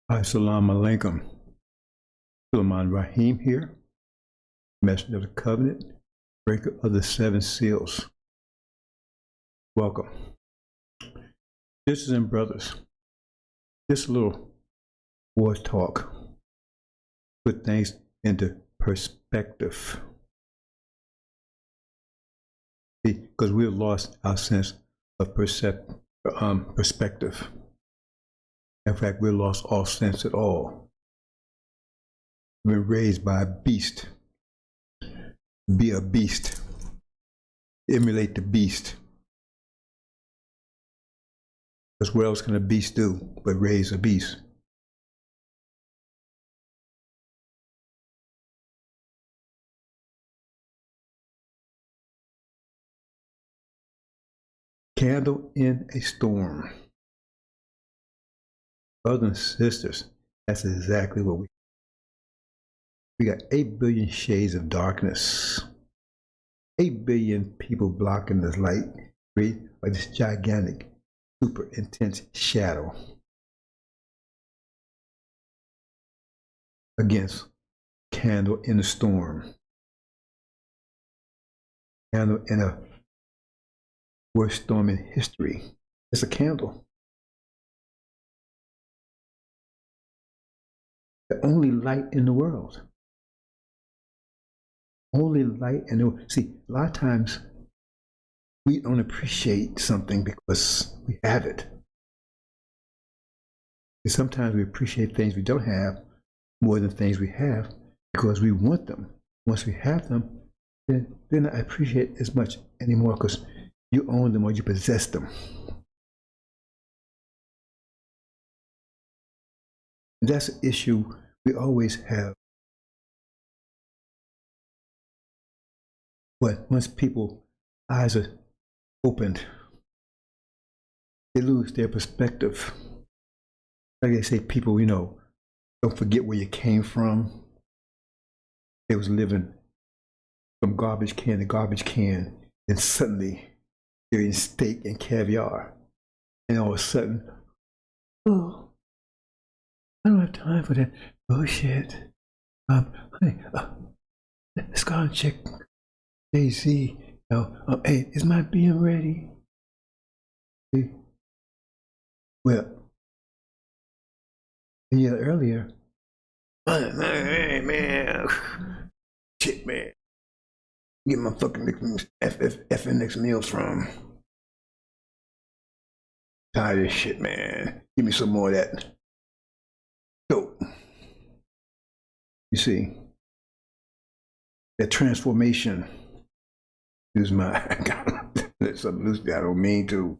Assalamu alaikum. Sulaiman Rahim here, messenger of the covenant, breaker of the seven seals. Welcome. Sisters and brothers, this little war talk put things into perspective. Because we've lost our sense of perspective. In fact, we lost all sense at all. We've been raised by a beast. Be a beast. Emulate the beast. Because what else can a beast do but raise a beast? Candle in a storm. Brothers and sisters, that's exactly what we got 8 billion shades of darkness. 8 billion people blocking this light, created by this gigantic, super intense shadow against candle in a storm. Candle in a worst storm in history. It's a candle. The only light in the world. Only light in the world. See, a lot of times we don't appreciate something because we have it. And sometimes we appreciate things we don't have more than things we have because we want them. Once we have them, then they're not appreciated as much anymore because you own them or you possess them. And that's an issue we always have. But once people's eyes are opened, they lose their perspective. Like they say, people, don't forget where you came from. They was living from garbage can to garbage can, and suddenly they're eating steak and caviar. And all of a sudden, oh, I don't have time for that bullshit. Honey, let's go and check Jay-Z. Hey, is my being ready? See? Well, a year earlier, man, shit, man, get my fucking effing next meal from. Tired of this shit, man. Give me some more of that dope. You see, that transformation is that's something loose that I don't mean to.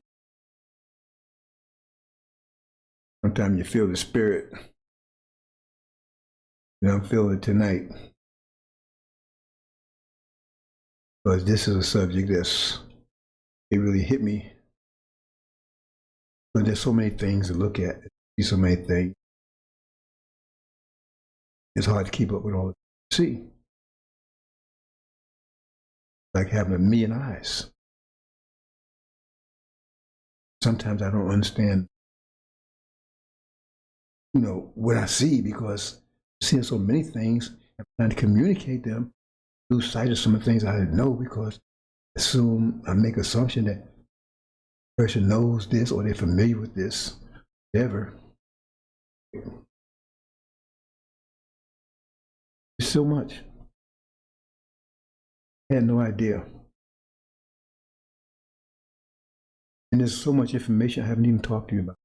Sometimes you feel the spirit. And I'm feeling it tonight. Because this is a subject it really hit me. But there's so many things to look at. See so many things. It's hard to keep up with all of it. See, like having a million eyes. Sometimes I don't understand, what I see because I'm seeing so many things and trying to communicate them, lose sight of some of the things I didn't know because I make assumption that the person knows this or they're familiar with this, whatever. There's so much. I had no idea. And there's so much information I haven't even talked to you about.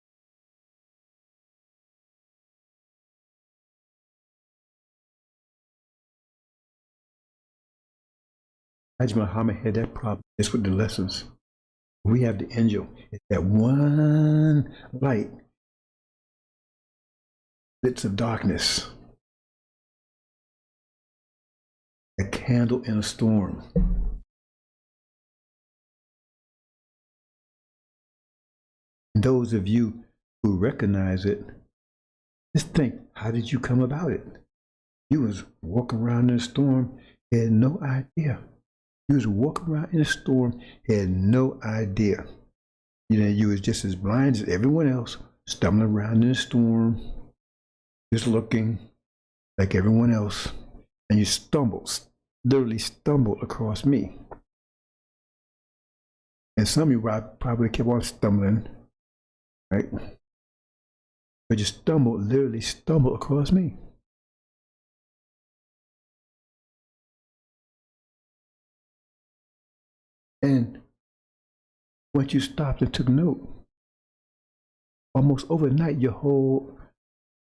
Hajj Muhammad had that problem. It's with the lessons. We have the angel. It's that one light, bits of darkness. A candle in a storm. And those of you who recognize it, just think, how did you come about it? You was walking around in a storm, had no idea. You was walking around in a storm, had no idea. You was just as blind as everyone else, stumbling around in a storm, just looking like everyone else, and you stumbled, literally stumbled across me. And some of you probably kept on stumbling, right? But you stumbled, literally stumbled across me. And once you stopped and took note, almost overnight, your whole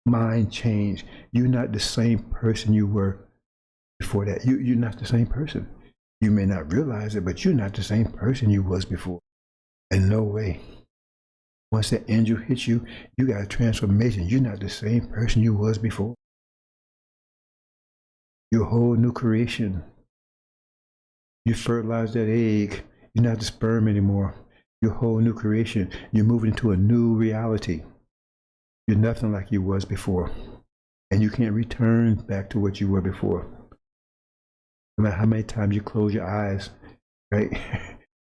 mind changed. You're not the same person you were before that. You're not the same person. You may not realize it, but you're not the same person you was before. In no way. Once that angel hits you, you got a transformation. You're not the same person you was before. You're a whole new creation. You fertilize that egg. You're not the sperm anymore. You're a whole new creation. You're moving into a new reality. You're nothing like you was before. And you can't return back to what you were before. No matter how many times you close your eyes, right?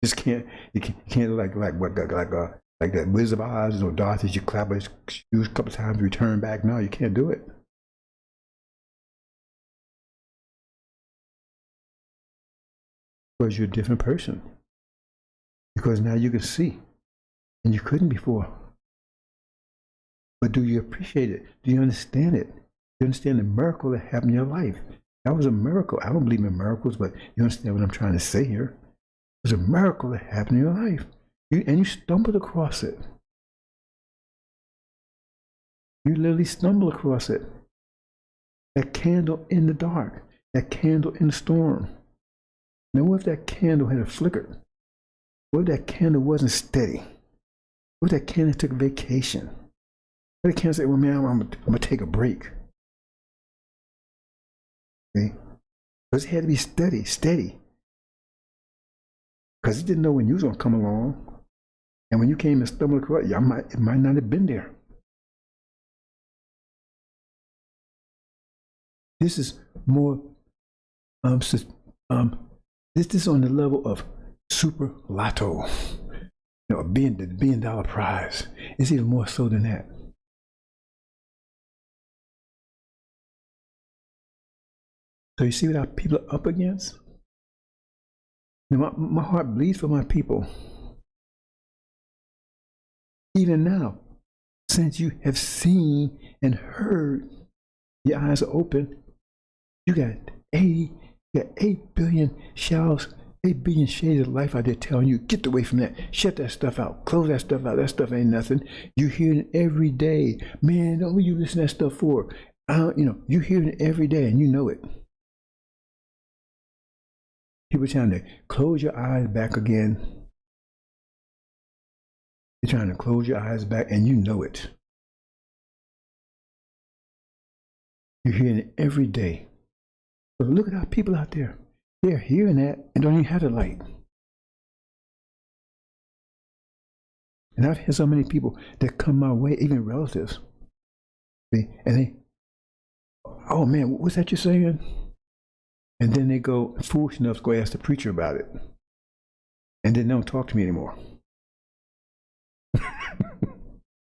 Just can't. You can't like that Wizard of Oz or Dorothy. You clap his shoes a couple times, return back. No, you can't do it. Because you're a different person. Because now you can see, and you couldn't before. But do you appreciate it? Do you understand it? Do you understand the miracle that happened in your life? That was a miracle. I don't believe in miracles, but you understand what I'm trying to say here. It was a miracle that happened in your life. And you stumbled across it. You literally stumbled across it. That candle in the dark. That candle in the storm. Now, what if that candle had a flicker? What if that candle wasn't steady? What if that candle took a vacation? What if the candle said, well, man, I'm going to take a break? See? Because it had to be steady. Because it didn't know when you was going to come along. And when you came and stumbled across it, it might not have been there. This is more, this is on the level of super lotto, being the $1 billion prize. It's even more so than that. So you see what our people are up against? My heart bleeds for my people. Even now, since you have seen and heard, your eyes are open. You got 8 billion shouts, 8 billion shades of life out there telling you, get away from that. Shut that stuff out. Close that stuff out. That stuff ain't nothing. You hear it every day. Man, what you listen to that stuff for? You hear it every day and you know it. People trying to close your eyes back again. They're trying to close your eyes back and you know it. You're hearing it every day. But look at our people out there. They're hearing that and don't even have the light. And I've had so many people that come my way, even relatives. See? And they, oh man, what's that you're saying? And then they go, foolish enough to go ask the preacher about it. And then they don't talk to me anymore.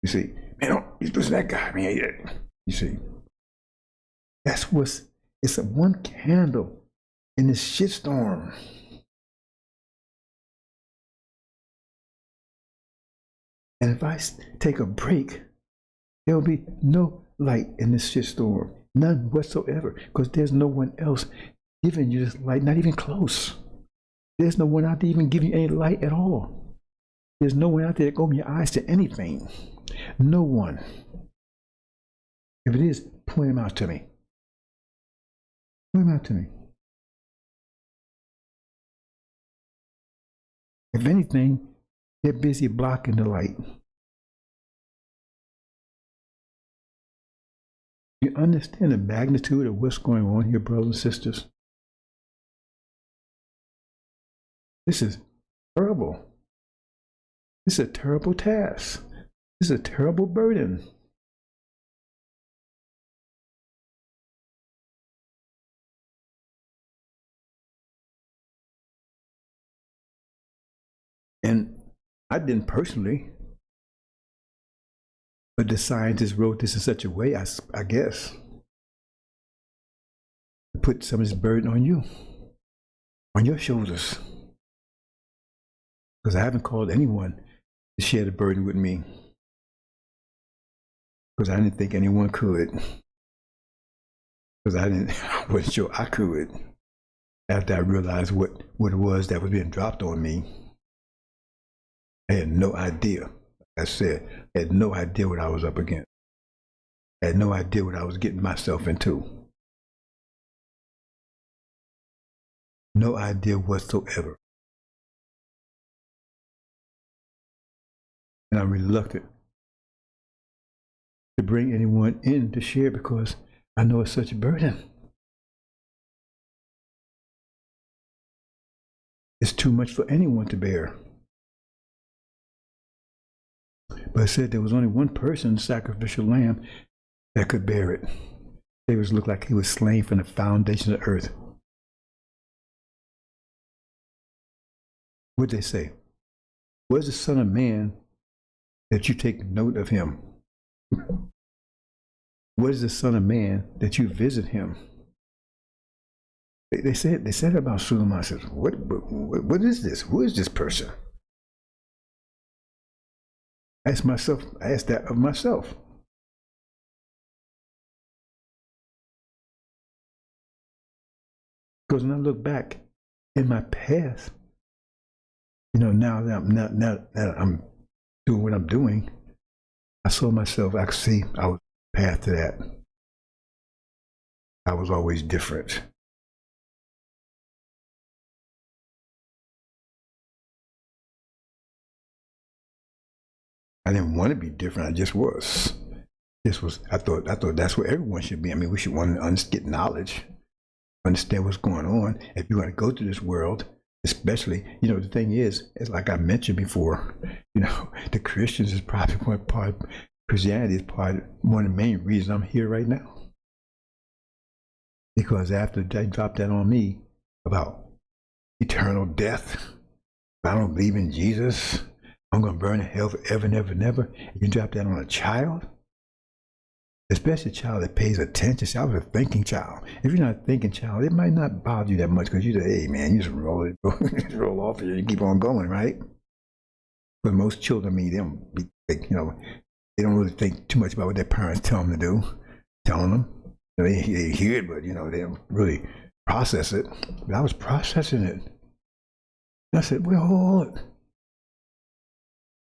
You see, man, you listen to that guy, man. You see, it's a one candle in this shitstorm. And if I take a break, there will be no light in this shitstorm, none whatsoever, because there's no one else giving you this light, not even close. There's no one out there even giving you any light at all. There's no one out there that open your eyes to anything. No one. If it is, point them out to me. Point them out to me. If anything, they're busy blocking the light. You understand the magnitude of what's going on here, brothers and sisters? This is terrible. This is a terrible task. This is a terrible burden. And I didn't personally, But the scientists wrote this in such a way, I guess, to put some of this burden on you, on your shoulders. Because I haven't called anyone to share the burden with me. Because I didn't think anyone could. Because I wasn't sure I could. After I realized what it was that was being dropped on me, I had no idea. Like I said, I had no idea what I was up against. I had no idea what I was getting myself into. No idea whatsoever. And I'm reluctant to bring anyone in to share because I know it's such a burden. It's too much for anyone to bear. But it said there was only one person, sacrificial lamb, that could bear it. It looked like he was slain from the foundation of the earth. What'd they say? Where's the Son of Man that you take note of him? Where's the Son of Man that you visit him? They said about Suleiman. I said, what is this? Who is this person? I asked that of myself. Because when I look back in my past, now that I'm doing what I'm doing, I saw myself, I could see I was path to that. I was always different. I didn't want to be different. I just was. I thought that's what everyone should be. I mean, we should want to get knowledge, understand what's going on. If you want to go through this world, especially, the thing is, it's like I mentioned before, the Christians is probably one part, Christianity is one of the main reasons I'm here right now. Because after they dropped that on me about eternal death, if I don't believe in Jesus, I'm going to burn in hell forever and ever and ever. You drop that on a child, especially a child that pays attention. See, I was a thinking child. If you're not a thinking child, it might not bother you that much because you say, hey, man, you just roll off and you keep on going, right? But most children, they don't really think too much about what their parents tell them to do, telling them. They hear it, but, they don't really process it. But I was processing it. And I said, well, hold on.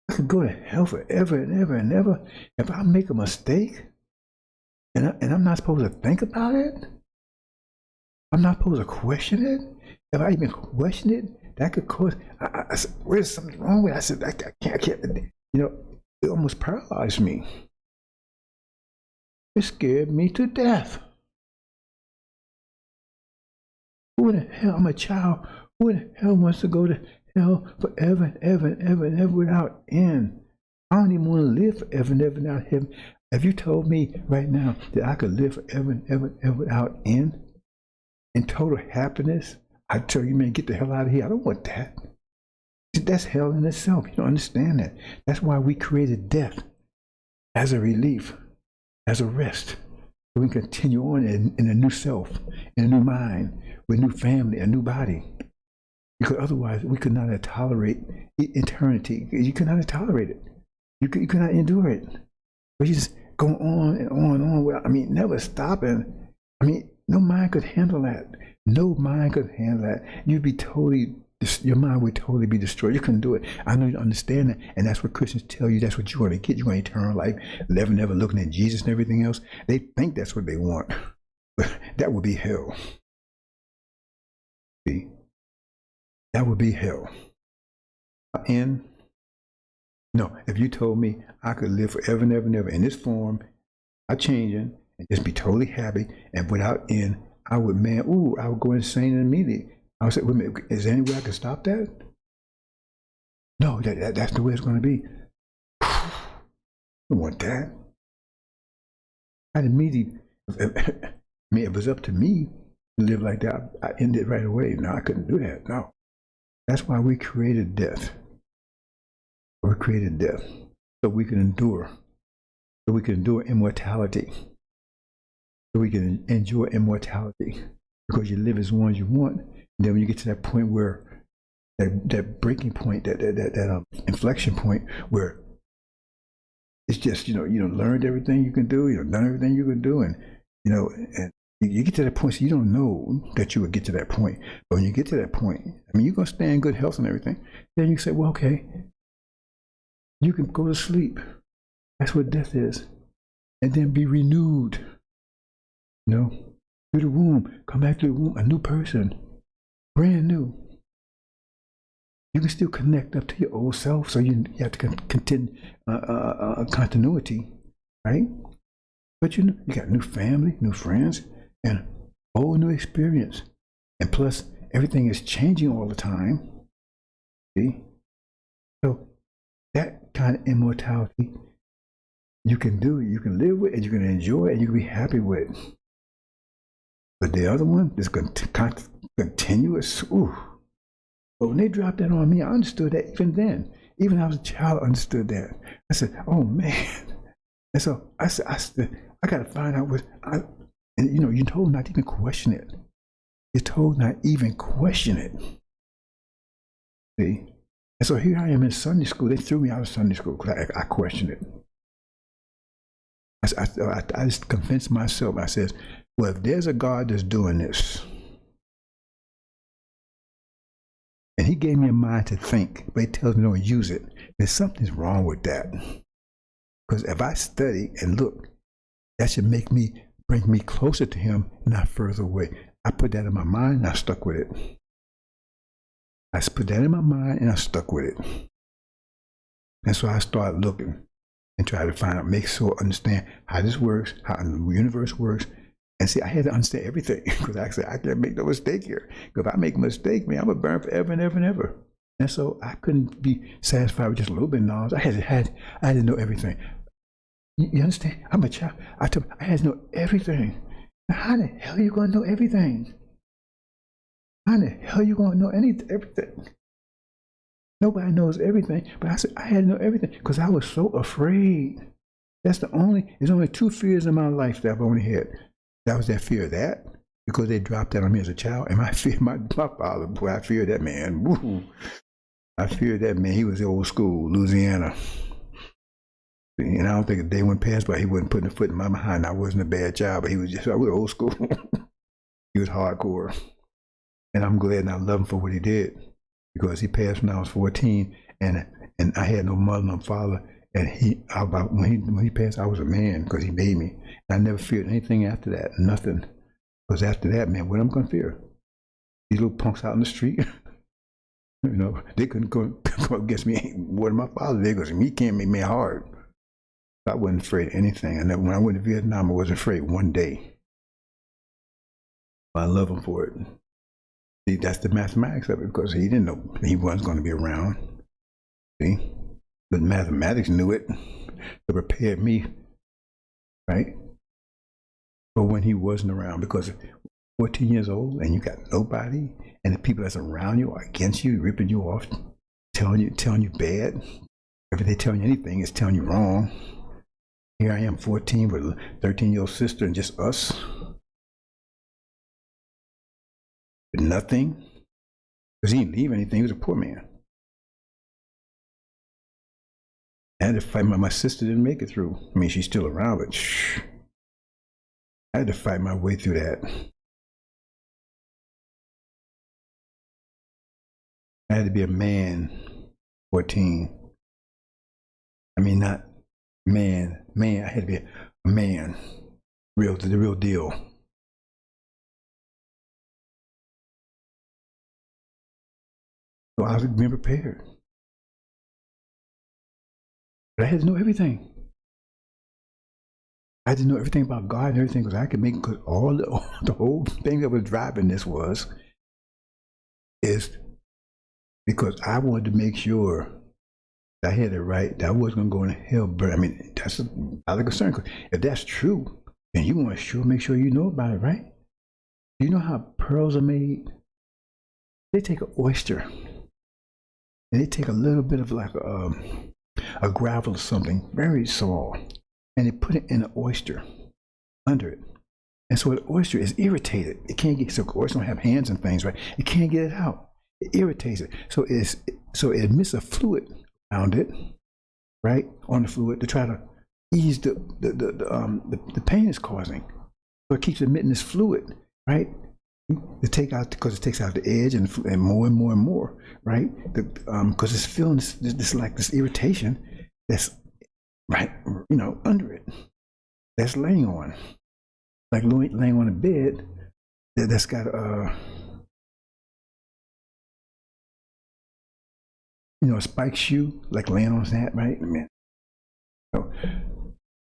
I could go to hell forever and ever and ever if I make a mistake and I'm not supposed to think about it. I'm not supposed to question it. If I even question it, that could cause. I said, where's something wrong with it? I said, I can't. It almost paralyzed me. It scared me to death. Who in the hell? I'm a child. Who in the hell wants to go to hell forever and ever and ever and ever without end? I don't even want to live forever and ever without heaven. If you told me right now that I could live forever and ever and ever without end in total happiness, I'd tell you, man, get the hell out of here. I don't want that. That's hell in itself. You don't understand that. That's why we created death as a relief, as a rest. So we can continue on in a new self, in a new mind, with a new family, a new body. Because otherwise, we could not tolerate eternity. You could not tolerate it. You could not endure it. But you just go on and on and on. Well, never stopping. No mind could handle that. No mind could handle that. Your mind would totally be destroyed. You couldn't do it. I know you understand that. And that's what Christians tell you. That's what you're going to get. You're going to eternal life, never looking at Jesus and everything else. They think that's what they want. But that would be hell. See? That would be hell. No, if you told me I could live forever and ever and ever in this form, not changing, and just be totally happy and without end, I would go insane immediately. I would say, wait a minute, is there any way I can stop that? No, that's the way it's going to be. I don't want that. I'd immediately, if it was up to me to live like that, I end it right away. No, I couldn't do that. No. That's why we created death. We created death so we can endure so we can endure immortality, so we can enjoy immortality, because you live as long as you want. And then when you get to that point where that breaking point, that inflection point, where it's just, you learned everything you can do, done everything you can do, and and you get to that point, so you don't know that you would get to that point. But when you get to that point, I mean, you're gonna stay in good health and everything. Then you say, well, okay, you can go to sleep. That's what death is, and then be renewed. Through the womb, come back to the womb, a new person, brand new. You can still connect up to your old self, so you have to continue continuity, right? But you got new family, new friends, and a whole new experience. And plus, everything is changing all the time. See? So that kind of immortality you can do, you can live with, and you can enjoy, and you can be happy with. But the other one is continuous. Ooh. But when they dropped that on me, I understood that even then. Even when I was a child, I understood that. I said, oh man. And so I said, I got to find out and you're told not to even question it. You're told not even question it. See? And so here I am in Sunday school. They threw me out of Sunday school because I questioned it. I just convinced myself. I said, well, if there's a God that's doing this, and he gave me a mind to think, but he tells me don't use it, then something's wrong with that. Because if I study and look, that should bring me closer to him, not further away. I put that in my mind and I stuck with it. I put that in my mind and I stuck with it. And so I started looking and try to find out, make sure I understand how this works, how the universe works. And see, I had to understand everything, because I said, I can't make no mistake here. Because if I make a mistake, man, I'm going to burn forever and ever and ever. And so I couldn't be satisfied with just a little bit of knowledge. I had to know everything. You understand? I'm a child. I had to know everything. Now, how the hell are you going to know everything? How the hell are you going to know everything? Nobody knows everything. But I said, I had to know everything because I was so afraid. There's only two fears in my life that I've only had. That was that fear of that, because they dropped that on me as a child. And I feared my father. Boy, I feared that man. Woo. I feared that man. He was the old school, Louisiana. And I don't think a day went past by he wasn't putting a foot in my behind. I wasn't a bad child, but I was old school. He was hardcore. And I'm glad and I love him for what he did, because he passed when I was 14, and I had no mother, no father. And when he passed, I was a man, because he made me. And I never feared anything after that, nothing. Because after that, man, what am I going to fear? These little punks out in the street, they couldn't go against me more than my father did, because he can't make me hard. I wasn't afraid of anything. And when I went to Vietnam, I wasn't afraid one day. I love him for it. See, that's the mathematics of it, because he didn't know he wasn't going to be around. See? But mathematics knew it. It prepared me, right? But when he wasn't around, because 14 years old and you got nobody, and the people that's around you are against you, ripping you off, telling you bad. If they telling you anything, it's telling you wrong. Here I am, 14, with a 13-year-old sister, and just us. With nothing. Because he didn't leave anything. He was a poor man. I had to fight. My sister didn't make it through. I mean, she's still around, but I had to fight my way through that. I had to be a man, 14. I mean, not man. I had to be a man, the real deal. So I was being prepared. But I had to know everything. I had to know everything about God and everything, because I could make, because all the whole thing that was driving this is because I wanted to make sure that I had it right, that I wasn't going to go in hell. But I mean, that's not a concern, because if that's true, then you want to make sure you know about it, right? Do you know how pearls are made? They take an oyster, and they take a little bit of like a gravel or something, very small. and they put it in an oyster under it. And so the oyster is irritated. It can't get, so oyster don't have hands and things, right? It can't get it out. It irritates it. So it emits a fluid around it, right? On the fluid to try to ease the pain it's causing. So it keeps emitting this fluid, right? To take out, because it takes out the edge and more and more and more, right? Because it's feeling this like this irritation that's right, under it, that's laying on, like laying on a bed that's got a spike shoe, like laying on that, right?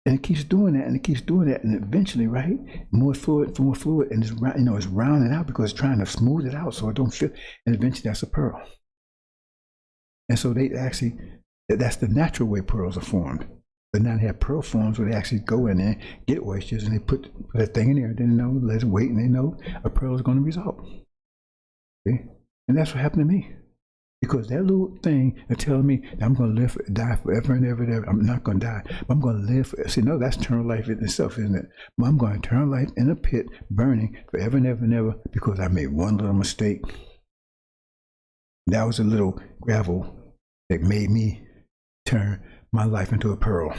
And it keeps doing that, and it keeps doing that, and eventually, right, more fluid, and it's it's rounding out because it's trying to smooth it out so it don't feel, and eventually that's a pearl. And so they actually, that's the natural way pearls are formed. But now they have pearl forms where they actually go in there, get oysters, and they put that thing in there, and then let it wait, and they know a pearl is going to result. Okay? And that's what happened to me. Because that little thing is telling me that I'm going to live, die forever and ever and ever. I'm not going to die, but I'm going to live forever. See, no, that's eternal life in itself, isn't it? But I'm going to eternal life in a pit, burning forever and ever and ever because I made one little mistake. That was a little gravel that made me turn my life into a pearl.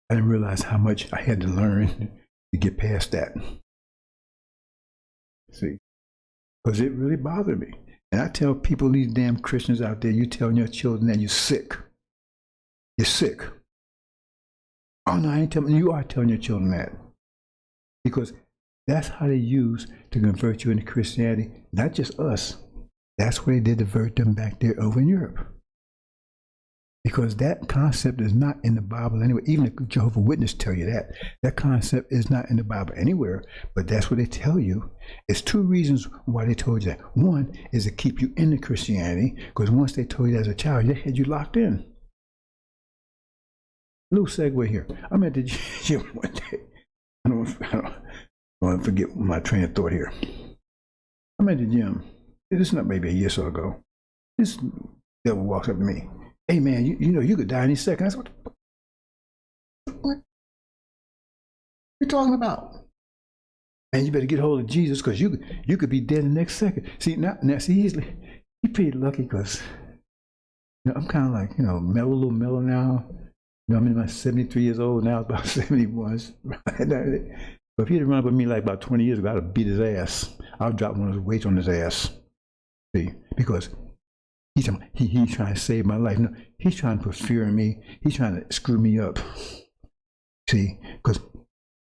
I didn't realize how much I had to learn to get past that. See? Because it really bothered me. And I tell people, these damn Christians out there, you telling your children that you're sick. You're sick. Oh no, I ain't telling you, are telling your children that. Because that's how they use to convert you into Christianity. Not just us. That's where they did divert them back there over in Europe. Because that concept is not in the Bible anywhere. Even the Jehovah's Witnesses tell you that. That concept is not in the Bible anywhere, but that's what they tell you. It's two reasons why they told you that. One is to keep you into Christianity, because once they told you that as a child, they had you locked in. Little segue here. I'm at the gym one day. I don't want to forget my train of thought here. I'm at the gym. This is not maybe a year or so ago. This devil walks up to me. Hey man, you know you could die any second. I said, what you talking about? Man, you better get hold of Jesus because you could be dead the next second. See, now see, he's pretty lucky because I'm kind of like, mellow, a little mellow now. I'm in my 73 years old now, about 71. But if he'd run up with me like about 20 years ago, I'd have beat his ass. I'll drop one of those weights on his ass. See, because he's trying to save my life. No, he's trying to put fear in me. He's trying to screw me up. See, because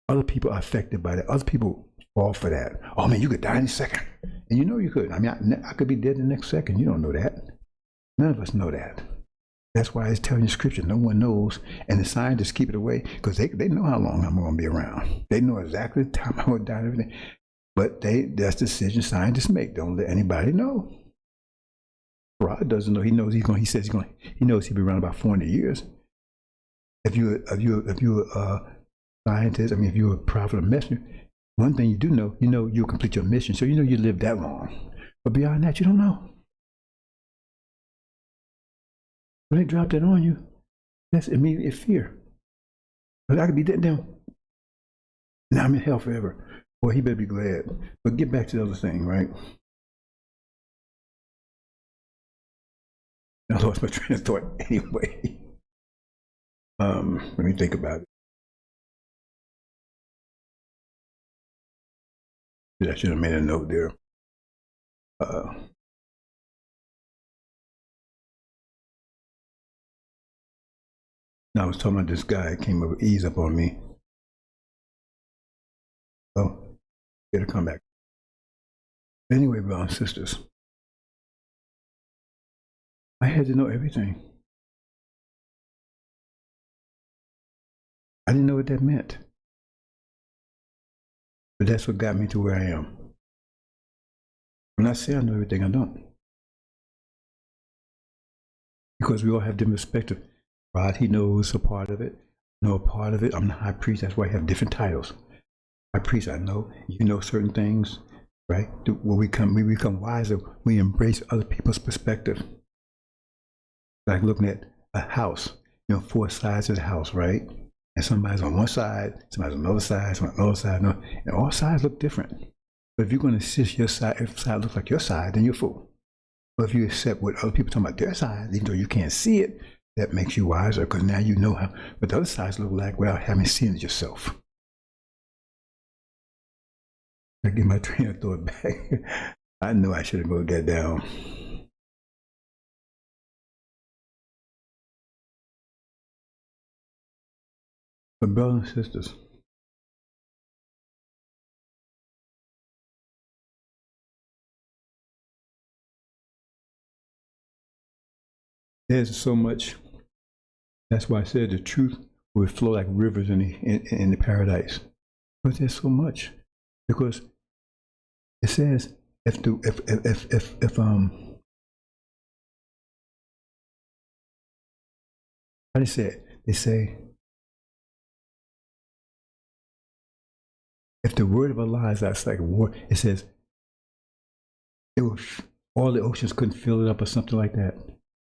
other people are affected by that. Other people fall for that. Oh man, you could die in a second. And you could. I mean, I could be dead the next second. You don't know that. None of us know that. That's why it's telling you scripture. No one knows. And the scientists keep it away because they know how long I'm going to be around. They know exactly the time I'm going to die and everything. But that's the decision scientists make. Don't let anybody know. Rod doesn't know. He knows he knows he'll be around about 400 years. If you're a scientist, I mean, if you're a prophet or messenger, one thing you do know, you'll complete your mission. So you live that long. But beyond that, you don't know. When they drop that on you, that's immediate fear. But I could be dead now. Now I'm in hell forever. Boy, he better be glad. But get back to the other thing, right? I lost my train of thought anyway. Let me think about it. I should have made a note there. I was talking about this guy came over, ease up on me. Oh, gotta come back. Anyway, brothers and sisters, I had to know everything. I didn't know what that meant. But that's what got me to where I am. When I say I know everything, I don't. Because we all have different perspectives. Rod, he knows a part of it. I know a part of it. I'm the high priest. That's why I have different titles. High priest, I know. You know certain things, right? When we become wiser, we embrace other people's perspective. Like looking at a house, you know, four sides of the house, right? And somebody's on one side, somebody's on the other side, somebody's on the other side, and all sides look different. But if you're going to insist your side, if side looks like your side, then you're a fool. But if you accept what other people talking about their side, even though you can't see it, that makes you wiser, because now you know how what the other sides look like without having seen it yourself. I get my train of thought back. I know I should have wrote that down. But brothers and sisters, there's so much. That's why I said the truth will flow like rivers in the paradise. But there's so much, because it says if how they say it? They say if the word of Allah is that's like a war, it says it will, all the oceans couldn't fill it up or something like that.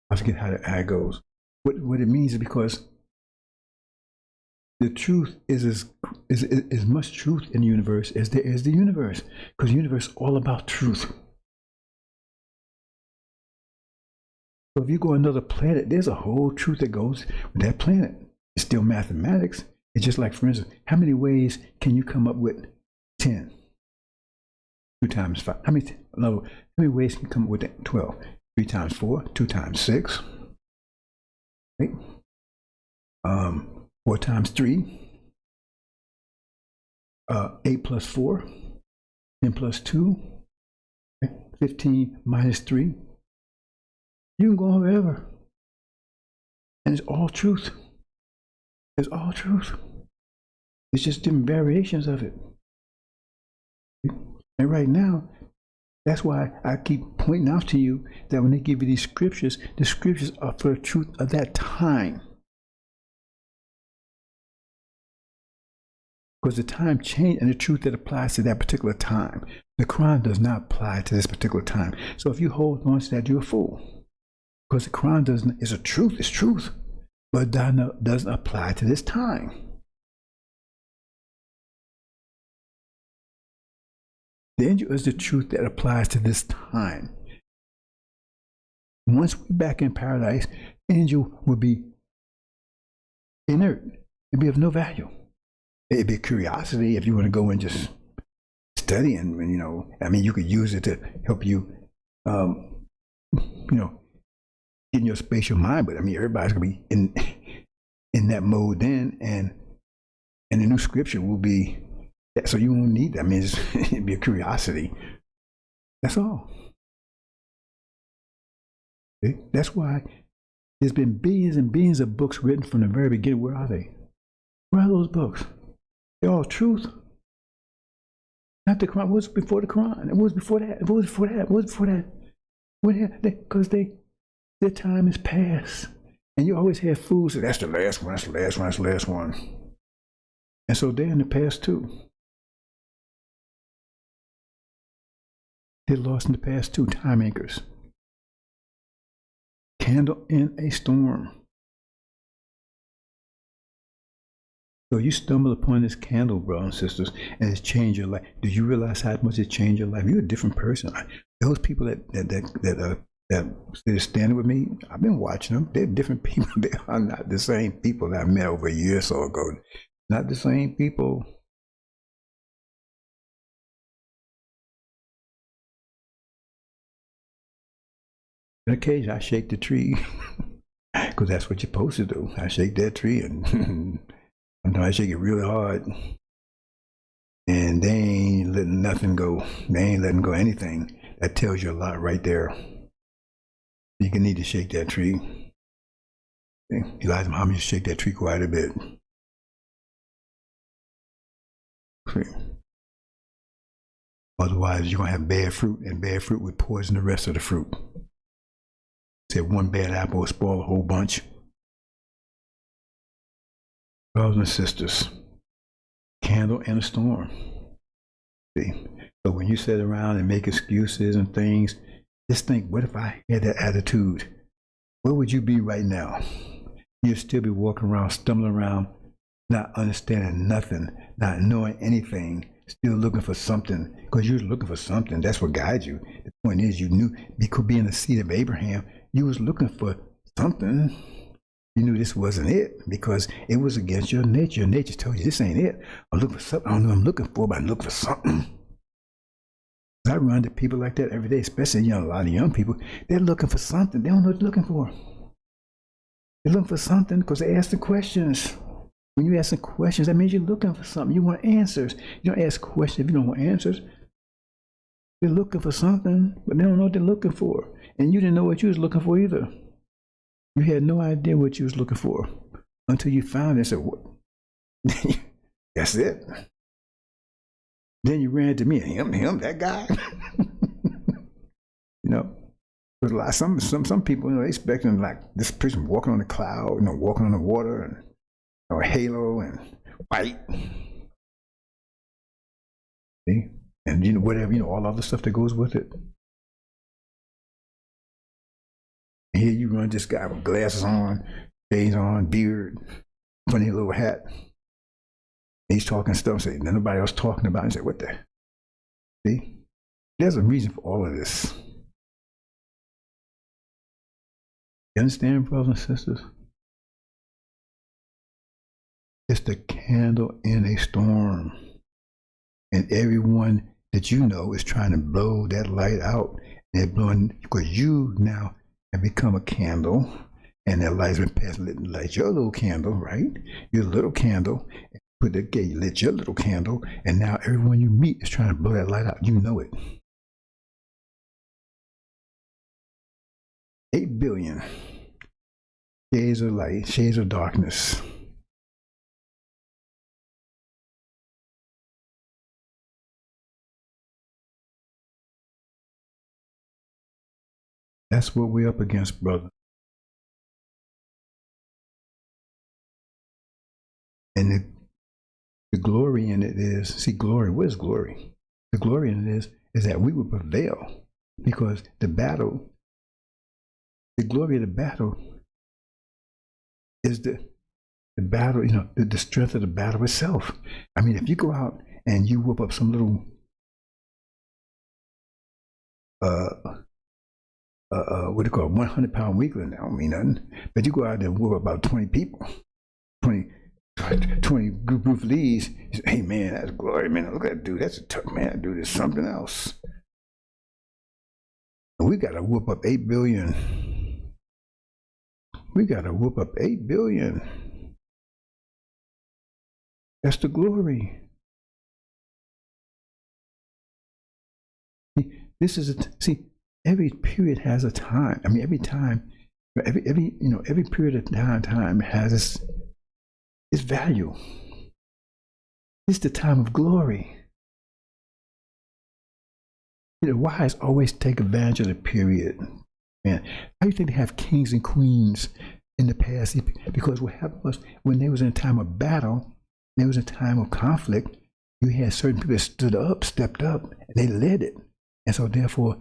I forget how it goes. What it means is because the truth is as much truth in the universe as there is the universe, because the universe is all about truth. So if you go another planet, there's a whole truth that goes with that planet. It's still mathematics. It's just like, for instance, how many ways can you come up with 10? 2 times 5. How many ways can you come up with that? 12. 3 times 4, 2 times 6. Right? 4 times 3. 8 plus 4. 10 plus 2. 15 minus 3. You can go on forever. And it's all truth. It's all truth. It's just different variations of it. And right now, that's why I keep pointing out to you that when they give you these scriptures, the scriptures are for the truth of that time. Because the time changed and the truth that applies to that particular time. The Quran does not apply to this particular time. So if you hold on to that, you're a fool. Because the Quran doesn't, it's a truth, it's truth. But it doesn't apply to this time. The angel is the truth that applies to this time. Once we're back in paradise, angel will be inert. It'd be of no value. It'd be a curiosity if you want to go and just study and you know, I mean, you could use it to help you, you know, in your spatial mind. But I mean, everybody's gonna be in that mode then, and the new scripture will be. So you won't need that. I mean, it'd be a curiosity. That's all. Okay? That's why there's been billions and billions of books written from the very beginning. Where are they? Where are those books? They're all truth. Not the Quran. What was before the Quran? It was before that. It was before that. It was before that. Because their time is past. And you always have fools say, that's the last one, that's the last one, that's the last one. And so they're in the past too. They're lost in the past too, time anchors. Candle in a storm. So you stumble upon this candle, brothers and sisters, and it's changed your life. Do you realize how much it changed your life? You're a different person. Those people that they're standing with me, I've been watching them. They're different people. They are not the same people that I met over a year or so ago. Not the same people. On occasion, I shake the tree because that's what you're supposed to do. I shake that tree, and sometimes I shake it really hard, and they ain't letting nothing go. They ain't letting go anything. That tells you a lot right there. You can need to shake that tree. Elijah Muhammad shake that tree quite a bit. Otherwise, you're going to have bad fruit, and bad fruit would poison the rest of the fruit. Said one bad apple will spoil a whole bunch. Brothers and sisters, candle in a storm. See? So when you sit around and make excuses and things, just think, what if I had that attitude? Where would you be right now? you'd still be walking around, stumbling around, not understanding nothing, not knowing anything, still looking for something, because you're looking for something. That's what guides you. The point is, you knew, you could be in the seed of Abraham. You was looking for something. You knew this wasn't it because it was against your nature. Your nature told you this ain't it. I'm looking for something. I don't know what I'm looking for, but I'm looking for something. I run into people like that every day, especially a lot of young people. They're looking for something. They don't know what they're looking for. They're looking for something because they ask the questions. When you ask the questions, that means you're looking for something. You want answers. You don't ask questions if you don't want answers. They're looking for something, but they don't know what they're looking for. And you didn't know what you was looking for either. You had no idea what you was looking for until you found it and said, what? That's it. Then you ran to me, him, that guy. There's a lot. Some people, they expecting like this person walking on the cloud, walking on the water, and or halo and white. See? And whatever, all other stuff that goes with it. And here you run this guy with glasses on, shades on, beard, funny little hat. And he's talking stuff, say nobody else talking about it. And say, what the? See? There's a reason for all of this. You understand, brothers and sisters? It's the candle in a storm. And everyone that you know is trying to blow that light out. And they're blowing, because you now have become a candle, and that light's been passed, light your little candle, right? Your little candle. You lit your little candle, and now everyone you meet is trying to blow that light out. You know it. 8 billion shades of light, shades of darkness. That's what we're up against, brother. And the glory in it is, see, glory, what is glory? The glory in it is that we will prevail, because the battle, the glory of the battle is the battle, the strength of the battle itself. I mean, if you go out and you whoop up some little what do you call it, 100-pound weakling, that don't mean nothing. But you go out there and whoop up about 20 people, 20 group leads. You say, hey man, that's glory, man. Look at that dude. That's a tough man. That dude is something else. And we got to whoop up 8 billion. We got to whoop up 8 billion. That's the glory. This is every period has a time. I mean, every time, every period of time has its value. It's the time of glory. The wise always take advantage of the period. Man, how do you think they have kings and queens in the past? Because what happened was, when they was in a time of battle, there was a time of conflict, you had certain people that stood up, stepped up, and they led it. And so therefore,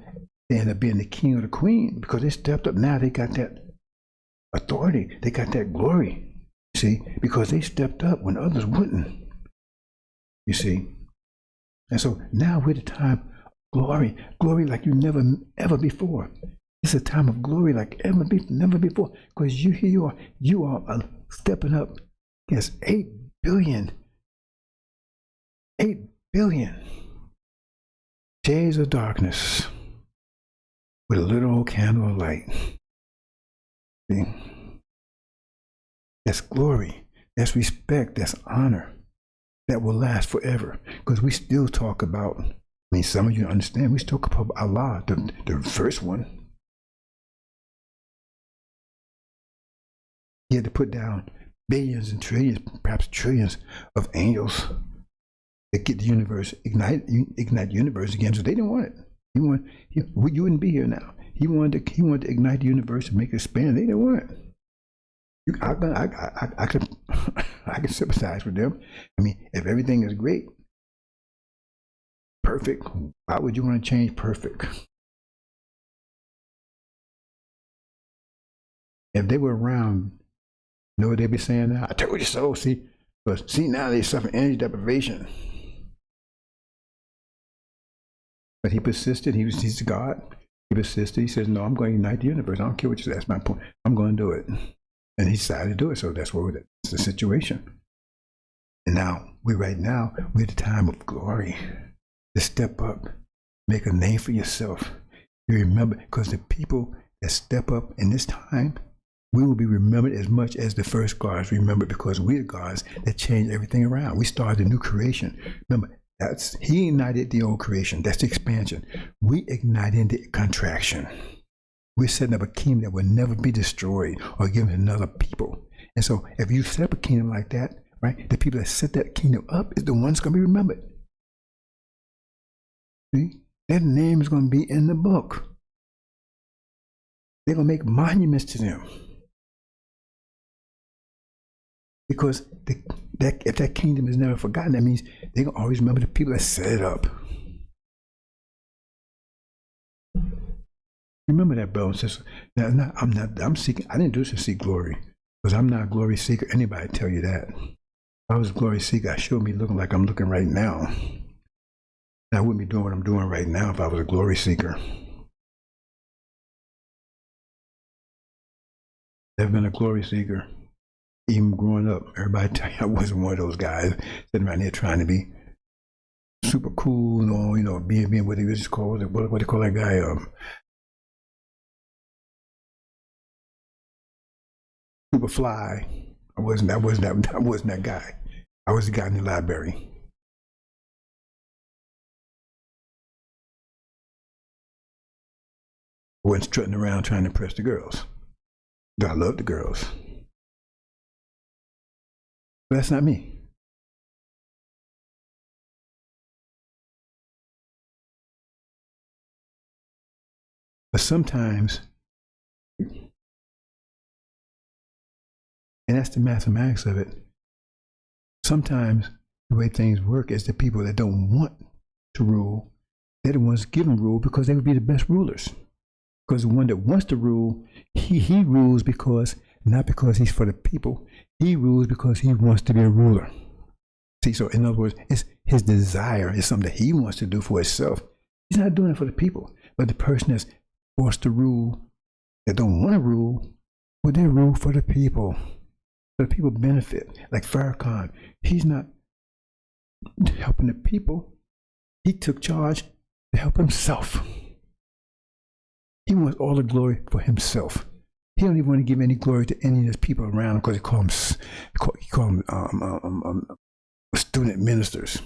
they ended up being the king or the queen because they stepped up. Now they got that authority. They got that glory, see, because they stepped up when others wouldn't, you see. And so now we're the time of glory like you never, ever before. It's a time of glory like never before, because you are stepping up against 8 billion shades of darkness with a little old candle of light. See? That's glory, that's respect, that's honor, that will last forever. Because we still talk about, some of you understand, we still talk about Allah, the first one. He had to put down billions and trillions, perhaps trillions of angels to get the universe, ignite the universe again. So they didn't want it. You wouldn't be here now. He wanted to ignite the universe and make it expand. They didn't want it. I can sympathize with them. If everything is great, perfect, why would you want to change perfect? If they were around You know what they be saying now? I told you so. See, but see now they suffer energy deprivation. But he persisted. He's God. He persisted. He says, "No, I'm going to unite the universe. I don't care what you say. That's my point. I'm going to do it." And he decided to do it. So that's the situation. And now we're at the time of glory. To step up, make a name for yourself. You remember, because the people that step up in this time, we will be remembered as much as the first gods remembered, because we're gods that changed everything around. We started a new creation. Remember, he ignited the old creation. That's the expansion. We ignited the contraction. We're setting up a kingdom that will never be destroyed or given to another people. And so if you set up a kingdom like that, right, the people that set that kingdom up is the ones going to be remembered. See? Their name is going to be in the book. They're going to make monuments to them. Because if that kingdom is never forgotten, that means they're going to always remember the people that set it up. Remember that, brother and sister. Now, I'm seeking, I didn't do this to seek glory, because I'm not a glory seeker. Anybody tell you that. If I was a glory seeker, I should be looking like I'm looking right now. I wouldn't be doing what I'm doing right now if I was a glory seeker. Never been a glory seeker. Even growing up, everybody tell you I wasn't one of those guys sitting around here trying to be super cool, being what he was called, what they call that guy, super fly. I wasn't that guy. I was the guy in the library. I wasn't strutting around trying to impress the girls. But I love the girls. But that's not me. But sometimes, and that's the mathematics of it, sometimes the way things work is the people that don't want to rule, they're the ones given rule because they would be the best rulers. Because the one that wants to rule, he rules not because he's for the people. He rules because he wants to be a ruler. See, so in other words, it's his desire. It's something that he wants to do for himself. He's not doing it for the people. But the person that's forced to rule, that don't want to rule, well, they rule for the people. For the people benefit. Like Farrakhan, he's not helping the people. He took charge to help himself. He wants all the glory for himself. He don't even want to give any glory to any of his people around, because he call them student ministers.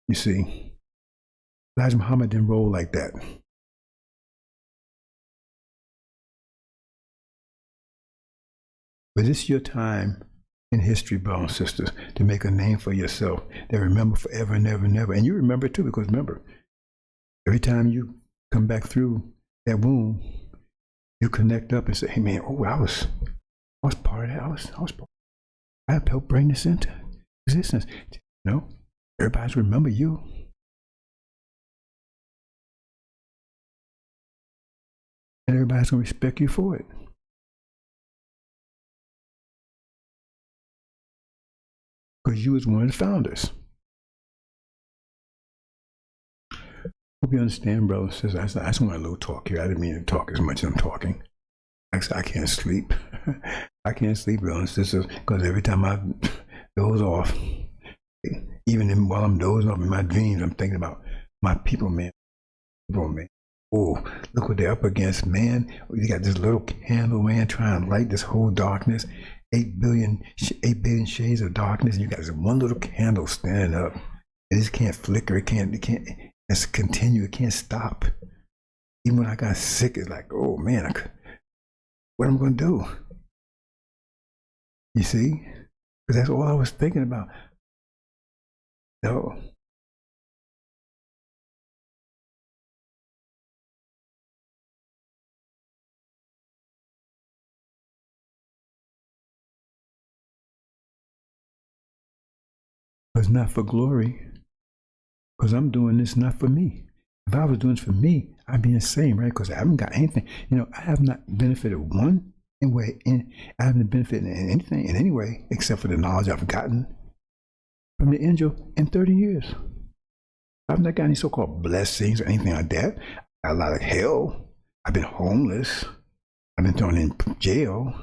You see, Elijah Muhammad didn't roll like that. But it's your time in history, brothers and sisters, to make a name for yourself. They remember forever and ever and ever. And you remember it too, because remember, every time you come back through that womb, you connect up and say, "Hey man, I was part of that. I helped bring this into existence." Everybody's remember you. And everybody's gonna respect you for it. Because you was one of the founders. Hope you understand, brothers and sisters. I just want a little talk here. I didn't mean to talk as much as I'm talking. I can't sleep. I can't sleep, brothers and sisters, because every time I doze off, even while I'm dozing off in my dreams, I'm thinking about my people, man. Oh, look what they're up against, man. You got this little candle, man, trying to light this whole darkness. 8 billion shades of darkness, and you got this one little candle standing up. It just can't flicker. It can't. It's continue. It can't stop. Even when I got sick, it's like, oh man, what am I going to do? You see? Because that's all I was thinking about. No. It's not for glory. Because I'm doing this not for me. If I was doing this for me, I'd be insane, right? Because I haven't got anything. I have not benefited one Anyway, I haven't benefited in anything in any way except for the knowledge I've gotten from the angel in 30 years. I've not got any so-called blessings or anything like that. I got a lot of hell. I've been homeless. I've been thrown in jail.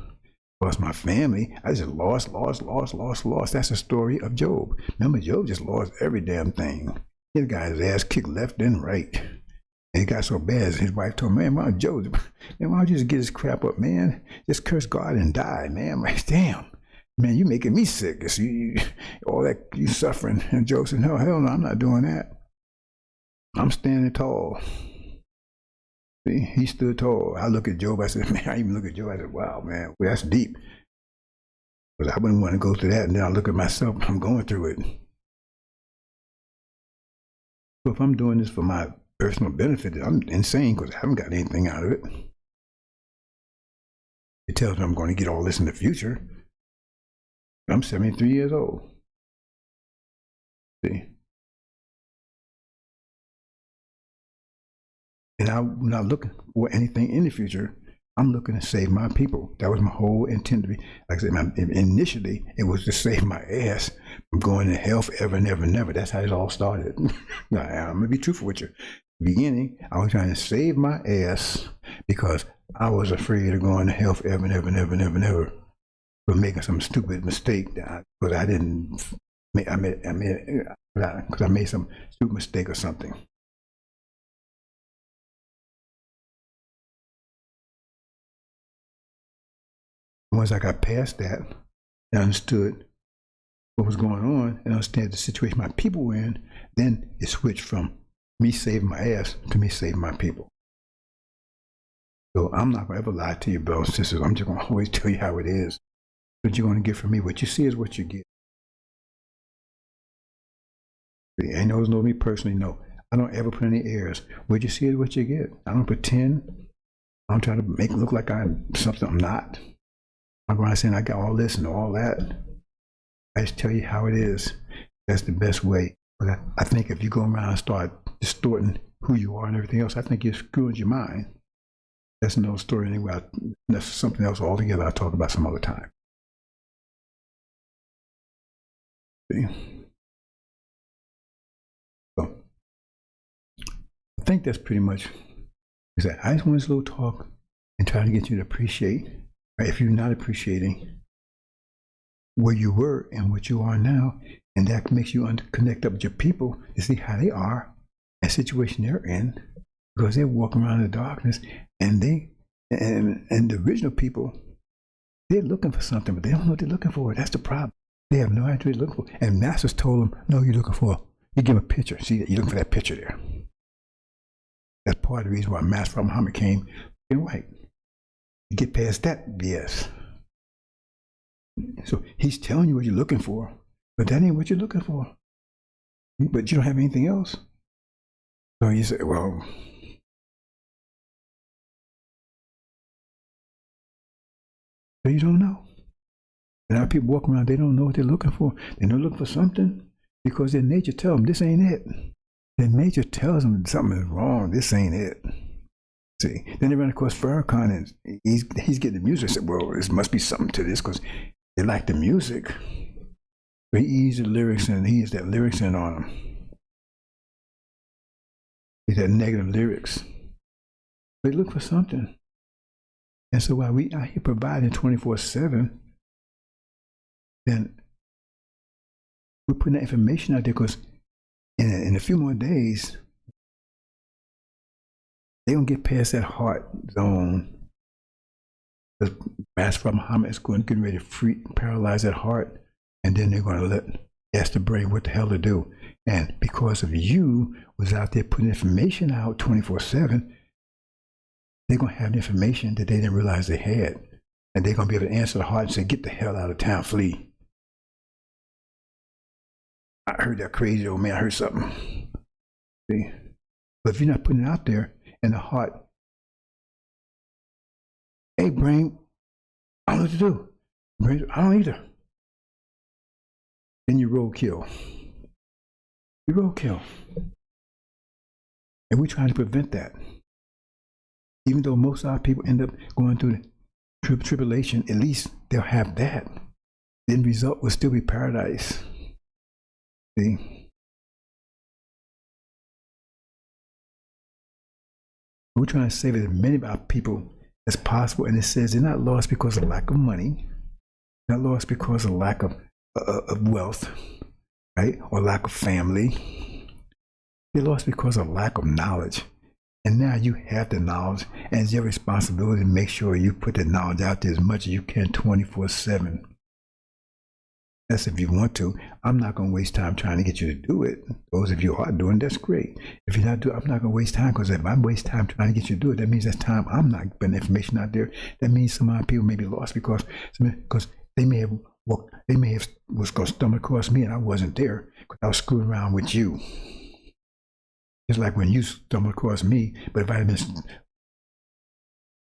Lost my family. I just lost. That's the story of Job. Remember, Job just lost every damn thing. He got his ass kicked left and right. And it got so bad, his wife told him, man, why don't Job, man, why don't you just get his crap up, man? Just curse God and die, man. I'm like, damn, man, you making me sick. All that, you suffering. And Job said, no, hell no, I'm not doing that. I'm standing tall. See, he stood tall. I look at Job, I said, man, I even look at Job, I said, wow, man, well, that's deep. Because I wouldn't want to go through that, and then I look at myself, I'm going through it. So if I'm doing this for my personal benefit, I'm insane because I haven't got anything out of it. It tells me I'm going to get all this in the future. I'm 73 years old. See? And I'm not looking for anything in the future. I'm looking to save my people. That was my whole intent to be. Like I said, initially, it was to save my ass from going to hell forever and ever and never. That's how it all started. I'm going to be truthful with you. Beginning, I was trying to save my ass because I was afraid of going to hell forever and ever and ever and ever and ever for making some stupid mistake because I made some stupid mistake or something. Once I got past that and understood what was going on and understood the situation my people were in, then it switched from me saving my ass to me saving my people. So I'm not going to ever lie to you, brothers and sisters. I'm just going to always tell you how it is. What you're going to get from me, what you see is what you get. Ain't no me personally, no. I don't ever put any airs. What you see is what you get. I don't pretend. I don't try to make it look like I'm something I'm not. I'm going to say I got all this and all that. I just tell you how it is. That's the best way. But I think if you go around and start distorting who you are and everything else, I think you're screwing your mind. That's another story anyway. That's something else altogether I'll talk about some other time. See? So, I think that's pretty much it. I just want this little talk and try to get you to appreciate. If you're not appreciating where you were and what you are now, and that makes you connect up with your people to see how they are and situation they're in, because they're walking around in the darkness, and the original people, they're looking for something, but they don't know what they're looking for. That's the problem. They have no idea what they're looking for. And masters told them, no, you're looking for, you give them a picture. See, you're looking for that picture there. That's part of the reason why Master Muhammad came in white. You get past that BS. So he's telling you what you're looking for, but that ain't what you're looking for. But you don't have anything else. So you say, well, so you don't know. And now people walk around, they don't know what they're looking for. They're not looking for something because their nature tells them this ain't it. Their nature tells them something is wrong. This ain't it. See, then they run across Farrakhan and he's getting the music. I said, well, there must be something to this because they like the music. But he eased the lyrics and he has that lyrics in on him. He's that negative lyrics. They look for something. And so while we out here providing 24/7, then we're putting that information out there because in a few more days, they're going to get past that heart zone. The Master Muhammad is getting ready to paralyze that heart, and then they're going to ask the brain what the hell to do. And because of you was out there putting information out 24/7, they're going to have the information that they didn't realize they had. And they're going to be able to answer the heart and say, get the hell out of town, flee. I heard that crazy old man, I heard something. See? But if you're not putting it out there, and the heart, hey, brain, I don't know what to do. Brain, I don't either. Then you roadkill. You roadkill. And we're trying to prevent that. Even though most of our people end up going through tribulation, at least they'll have that. The end result will still be paradise. See? We're trying to save as many of our people as possible, and it says they're not lost because of lack of money, not lost because of lack of wealth, right, or lack of family. They're lost because of lack of knowledge. And now you have the knowledge, and it's your responsibility to make sure you put the knowledge out there as much as you can 24/7. That's if you want to. I'm not going to waste time trying to get you to do it. Those of you are doing, that's great. If you're not doing, I'm not going to waste time, because if I waste time trying to get you to do it, that means that's time I'm not putting information out there. That means some of my people may be lost because they may have was going to stumble across me and I wasn't there because I was screwing around with you. Just like when you stumbled across me, but if I had been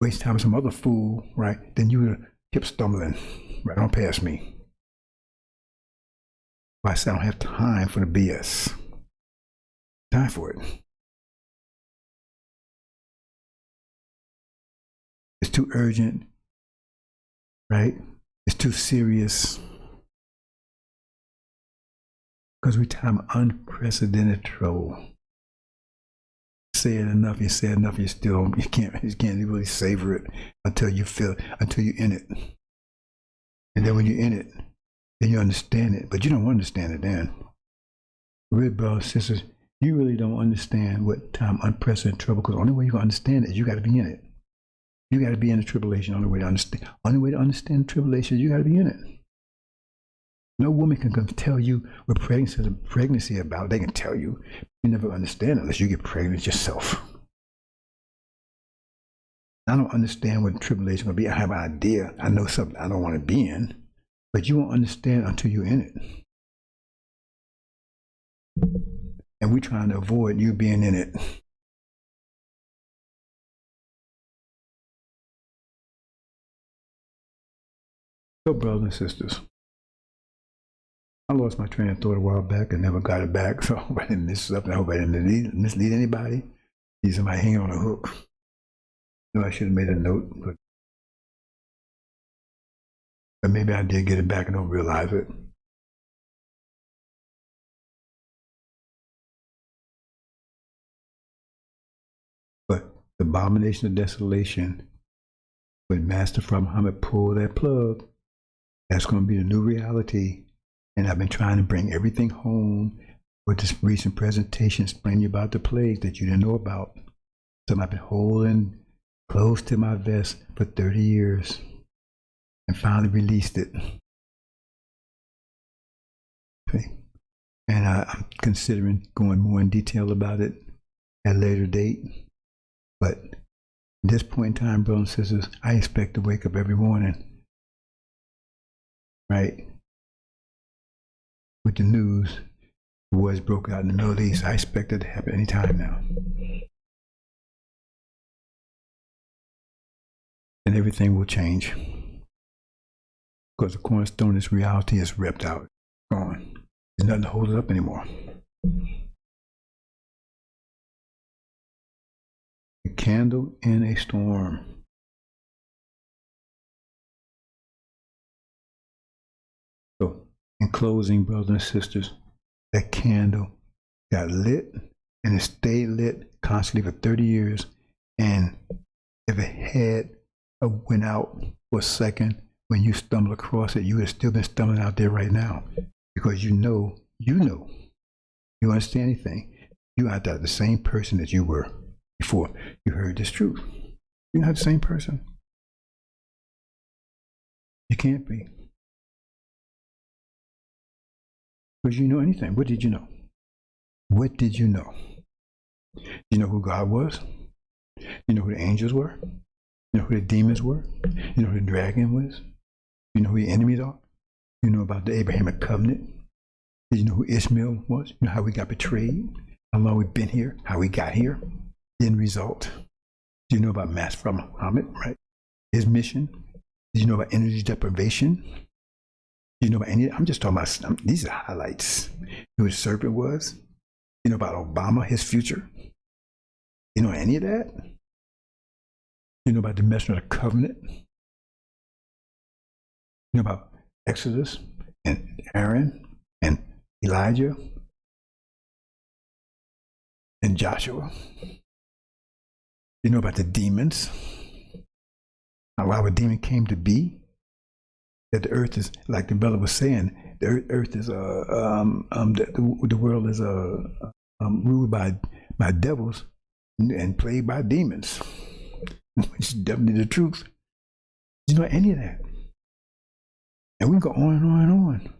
waste time with some other fool, right, then you would have kept stumbling right on past me. I said I don't have time for the BS. Time for it. It's too urgent, right? It's too serious. Because we time of unprecedented trouble. Say it enough, you say enough, you can't really savor it until you're in it. And then when you're in it, then you understand it, but you don't understand it then. Real brothers, sisters, you really don't understand what time unprecedented trouble, because the only way you're going to understand it is you got to be in it. You got to be in the tribulation. Only way to understand tribulation is you got to be in it. No woman can come tell you what pregnancy about. They can tell you. You never understand unless you get pregnant yourself. I don't understand what tribulation will be. I have an idea. I know something I don't want to be in. But you won't understand until you're in it. And we're trying to avoid you being in it. So, brothers and sisters, I lost my train of thought a while back and never got it back. So I hope I didn't miss something. I hope I didn't mislead anybody. See somebody hanging on a hook. No, I should have made a note. But maybe I did get it back and don't realize it. But the abomination of desolation, when Master Prophet Muhammad pulled that plug, that's going to be the new reality. And I've been trying to bring everything home with this recent presentation explaining about the plagues that you didn't know about. Something I've been holding close to my vest for 30 years. And finally released it. Okay. And I'm considering going more in detail about it at a later date. But at this point in time, brothers and sisters, I expect to wake up every morning, right, with the news. Wars broke out in the Middle East. I expect it to happen any time now. And everything will change. Because the cornerstone of this reality is ripped out, gone. There's nothing to hold it up anymore. A candle in a storm. So, in closing, brothers and sisters, that candle got lit and it stayed lit constantly for 30 years. And if it had went out for a second, when you stumble across it, you would have still been stumbling out there right now, because you understand anything. You are the same person that you were before you heard this truth. You're not the same person. You can't be. Because you know anything. What did you know? What did you know? You know who God was? You know who the angels were? You know who the demons were? You know who the dragon was? You know who your enemies are? You know about the Abrahamic covenant? Did you know who Ishmael was? You know how we got betrayed? How long we've been here? How we got here? The end result. Do you know about Master Prophet Muhammad, right? His mission? Did you know about energy deprivation? Do you know about any? I'm just talking about these are highlights. Who his serpent was? You know about Obama, his future? You know any of that? You know about the messenger of the covenant? You know about Exodus and Aaron and Elijah and Joshua? You know about the demons? How our demon came to be? That the earth is, like the brother was saying, the earth is the world is ruled by devils and plagued by demons. Which is definitely the truth. Did you know any of that? And we go on and on and on.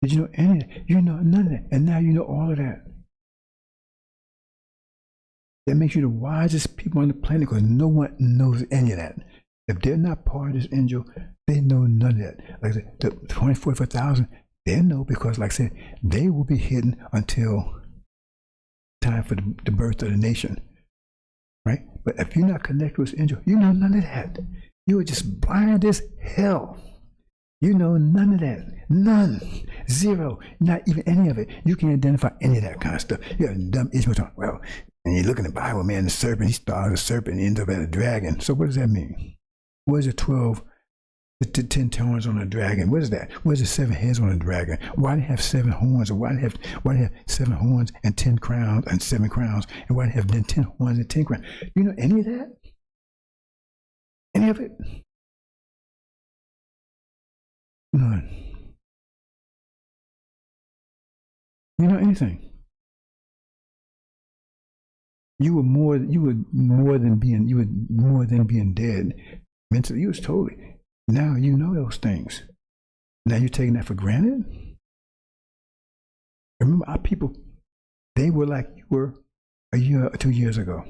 Did you know any of that? You know none of that. And now you know all of that. That makes you the wisest people on the planet, because no one knows any of that. If they're not part of this angel, they know none of that. Like I said, the 44,000, they know, because like I said, they will be hidden until time for the birth of the nation. Right? But if you're not connected with this angel, you know none of that. You are just blind as hell. You know none of that. None. Zero. Not even any of it. You can't identify any of that kind of stuff. You're a dumb Ishmael talking, well, and you look in the Bible, man, the serpent, he started as a serpent and ends up as a dragon. So what does that mean? Where's the 10 horns on a dragon? What is that? Where's the 7 heads on a dragon? Why do they have 7 horns? Or why do they have 7 horns and 10 crowns and 7 crowns? And why do they have then 10 horns and 10 crowns? You know any of that? Any of it? None. You know anything? You were more than being dead. Mentally, you was totally. Now you know those things. Now you're taking that for granted? Remember, our people, they were like you were a year or 2 years ago.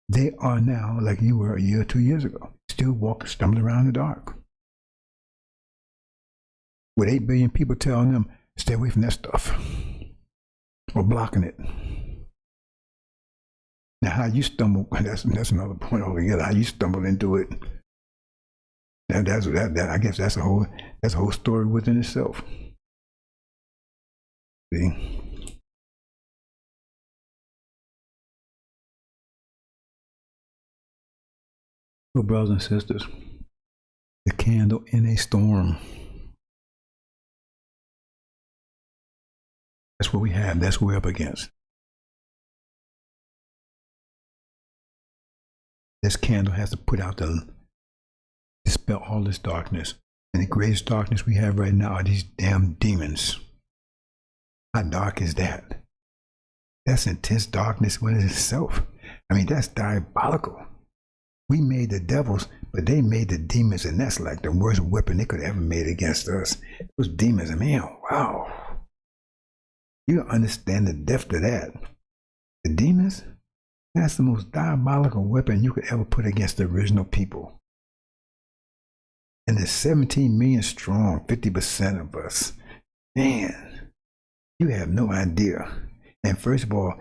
They are now like you were a year or 2 years ago. Still stumbling around in the dark. With 8 billion people telling them, stay away from that stuff. Or blocking it. Now, how you stumble, that's another point altogether. How you stumbled into it. I guess that's a whole story within itself. See? So, brothers and sisters, the candle in a storm. That's what we have. That's what we're up against. This candle has to put out dispel all this darkness. And the greatest darkness we have right now are these damn demons. How dark is that? That's intense darkness within itself. I mean, that's diabolical. We made the devils, but they made the demons, and that's like the worst weapon they could ever made against us. Those demons, man, wow. You don't understand the depth of that. The demons, that's the most diabolical weapon you could ever put against the original people. And there's 17 million strong, 50% of us. Man, you have no idea. And first of all,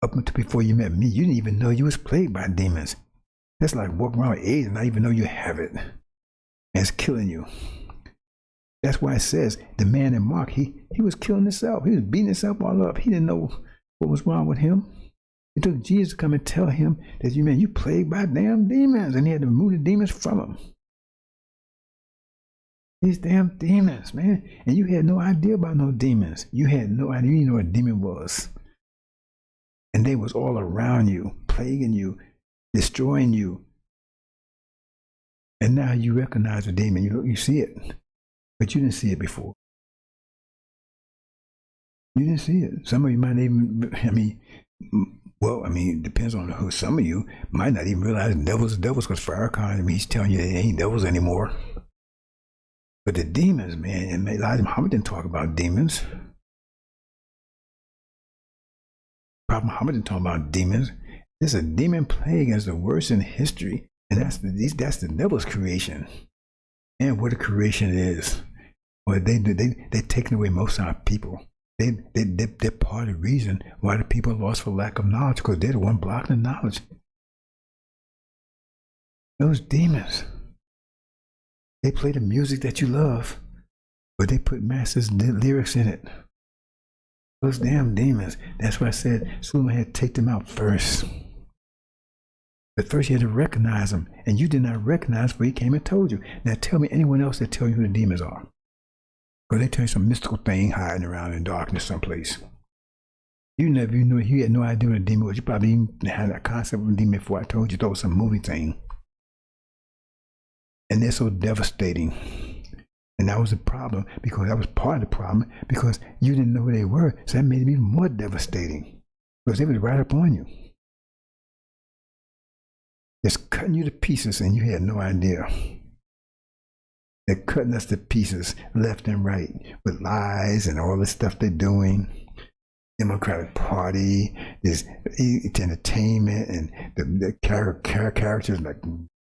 up until before you met me, you didn't even know you was plagued by demons. That's like walking around with AIDS and not even know you have it. And it's killing you. That's why it says the man in Mark, he was killing himself. He was beating himself all up. He didn't know what was wrong with him. It took Jesus to come and tell him that you plagued by damn demons, and he had to remove the demons from him. These damn demons, man. And you had no idea about no demons. You had no idea. You didn't know what a demon was. And they was all around you, plaguing you, destroying you. And now you recognize the demon. You see it. But you didn't see it before. You didn't see it. Some of you might even, it depends on who. Some of you might not even realize the devil's because Farrakhan, he's telling you they ain't devils anymore. But the demons, man, and Elijah Muhammad didn't talk about demons. Prophet Muhammad didn't talk about demons. There's a demon plague as the worst in history, and that's the devil's creation. And what a creation is. Well, they're taking away most of our people. They're part of the reason why the people are lost for lack of knowledge, because they're the one blocking the knowledge. Those demons, they play the music that you love, but they put masters lyrics in it. Those damn demons. That's why I said Suleiman had to take them out first. But first you had to recognize them, and you did not recognize before he came and told you. Now tell me anyone else that tell you who the demons are. Because they tell you some mystical thing hiding around in darkness someplace. You never knew, you had no idea what a demon was. You probably even had that concept of a demon before I told you. Thought it was some movie thing. And they're so devastating. And that was the problem, because that was part of the problem, because you didn't know who they were. So that made them even more devastating, because they was right up on you. Just cutting you to pieces, and you had no idea. They're cutting us to pieces left and right with lies and all the stuff they're doing. Democratic Party, this entertainment, and the characters like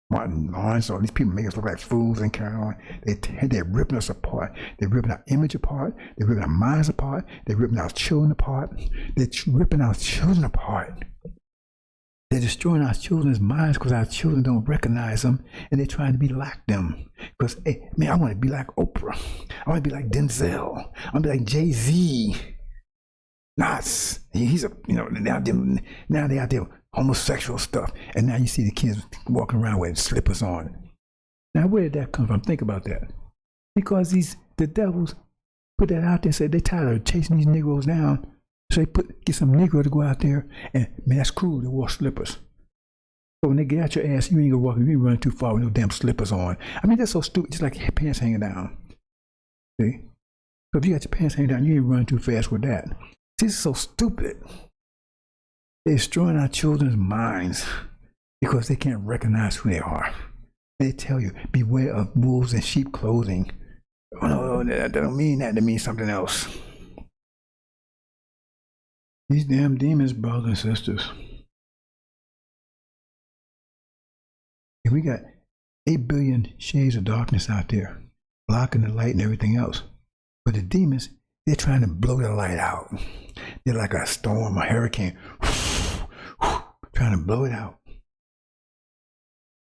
Martin Lawrence, all these people make us look like fools and carry on. They're ripping us apart. They're ripping our image apart. They're ripping our minds apart. They're ripping our children apart. They're ripping our children apart. They're destroying our children's minds because our children don't recognize them, and they're trying to be like them. Because, hey, man, I want to be like Oprah. I want to be like Denzel. I want to be like Jay-Z. Nas. He's a, now they're out there homosexual stuff, and now you see the kids walking around with slippers on. Now where did that come from? Think about that. Because the devils put that out there and said they're tired of chasing these Negroes down. So they get some Negro to go out there, and man, that's cool, they wear slippers. So when they get out your ass, you ain't gonna walk, you ain't running too far with no damn slippers on. I mean, that's so stupid, just like your pants hanging down. See? So if you got your pants hanging down, you ain't running too fast with that. This is so stupid. They're destroying our children's minds because they can't recognize who they are. They tell you, beware of wolves in sheep clothing. Oh, no, that don't mean that. That means something else. These damn demons, brothers and sisters. And we got 8 billion shades of darkness out there, blocking the light and everything else. But the demons, they're trying to blow the light out. They're like a storm, a hurricane, trying to blow it out.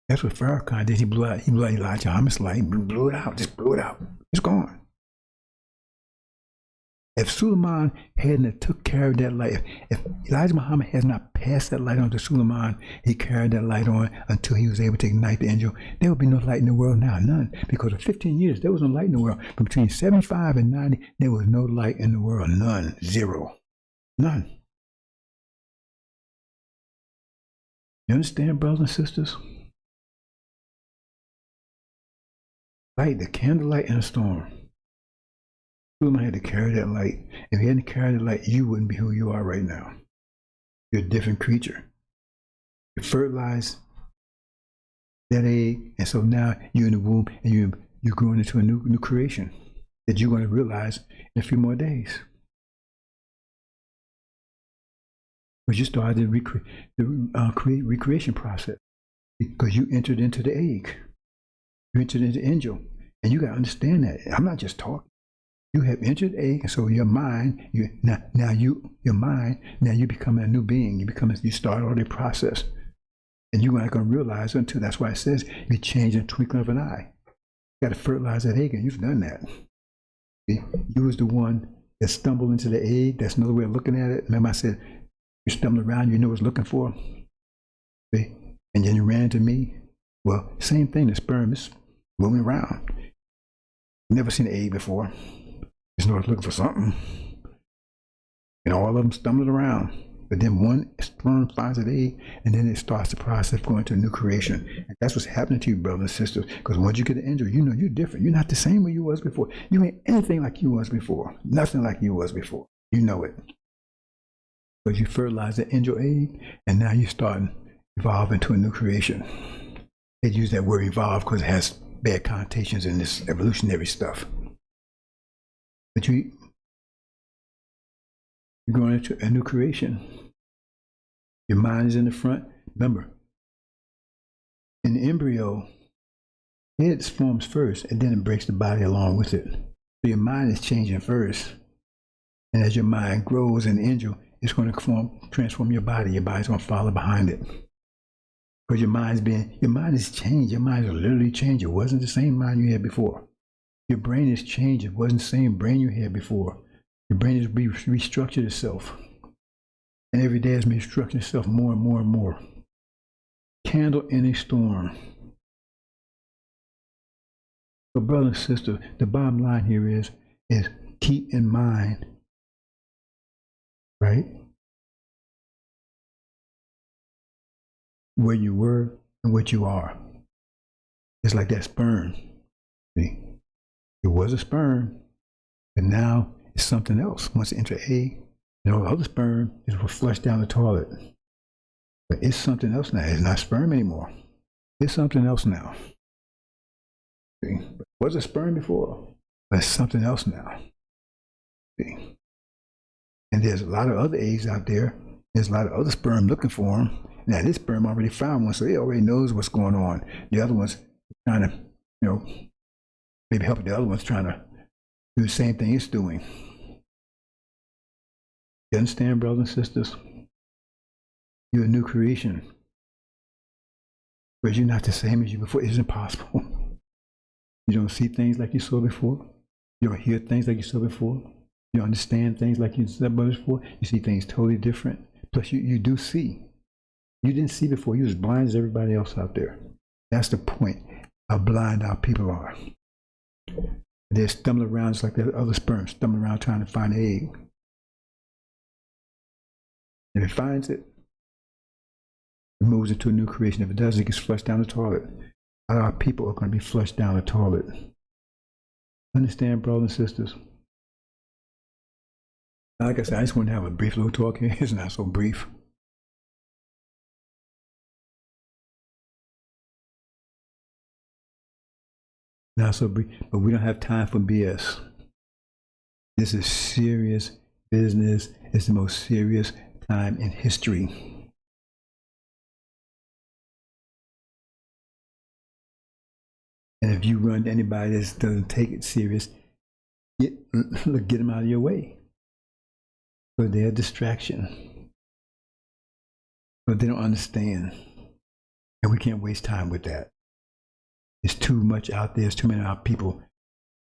That's what Farrakhan did. He blew out Elijah Muhammad's light, blew it out, just blew it out. It's gone. If Suleiman hadn't took care of that light, if Elijah Muhammad has not passed that light on to Suleiman, he carried that light on until he was able to ignite the angel, there would be no light in the world now, none. Because for 15 years, there was no light in the world. From between 75 and 90, there was no light in the world, none, zero, none. You understand, brothers and sisters? Light, the candlelight in a storm. Suleiman had to carry that light. If he hadn't carried the light, you wouldn't be who you are right now. You're a different creature. You fertilized that egg, and so now you're in the womb, and you're growing into a new creation that you're going to realize in a few more days. But you started the recreation process because you entered into the egg. You entered into the angel, and you got to understand that. I'm not just talking. You have entered the egg, and so your mind, you become a new being. You start all the process, and you're not going to realize it until. That's why it says you change in the twinkling of an eye. You got to fertilize that egg, and you've done that. See? You was the one that stumbled into the egg. That's another way of looking at it. Remember, I said you stumbled around. You know what it's looking for. See? And then you ran to me. Well, same thing. The sperm is moving around. Never seen an egg before. Just know it's looking for something. And all of them stumbling around. But then one sperm finds an egg, and then it starts the process of going to a new creation. And that's what's happening to you, brothers and sisters. Because once you get an angel, you know you're different. You're not the same way you was before. You ain't anything like you was before. Nothing like you was before. You know it. Because you fertilize the angel egg, and now you start evolve into a new creation. They use that word evolve because it has bad connotations in this evolutionary stuff. But you're going into a new creation. Your mind is in the front. Remember, in the embryo, it forms first, and then it breaks the body along with it. So your mind is changing first. And as your mind grows in the angel, it's going to transform your body. Your body's going to follow behind it. Because your mind is changed. Your mind is literally changed. It wasn't the same mind you had before. Your brain is changed. It wasn't the same brain you had before. Your brain has restructured itself. And every day it's restructuring itself more and more and more. Candle in a storm. So, brother and sister, the bottom line here is keep in mind, right, where you were and what you are. It's like that sperm. See, it was a sperm, but now it's something else. Once it enters A, the other sperm is flushed down the toilet. But it's something else now. It's not sperm anymore. It's something else now. See? It was a sperm before, but it's something else now. See? And there's a lot of other eggs out there. There's a lot of other sperm looking for them. Now this sperm already found one, so it already knows what's going on. The other one's trying to, maybe help the other one's trying to do the same thing it's doing. You understand, brothers and sisters? You're a new creation. But you're not the same as you before. It's impossible. You don't see things like you saw before. You don't hear things like you saw before. You don't understand things like you saw before. You see things totally different. Plus, you do see. You didn't see before. You're as blind as everybody else out there. That's the point. How blind our people are. They're stumbling around just like that other sperm, stumbling around trying to find an egg. If it finds it, it moves into a new creation. If it does, it gets flushed down the toilet. Our people are going to be flushed down the toilet. Understand, brothers and sisters? Like I said, I just want to have a brief little talk here. It's not so brief. Not so brief, but we don't have time for BS. This is serious business. It's the most serious time in history. And if you run to anybody that doesn't take it serious, get them out of your way. So they're a distraction. But they don't understand. And we can't waste time with that. There's too much out there. There's too many of our people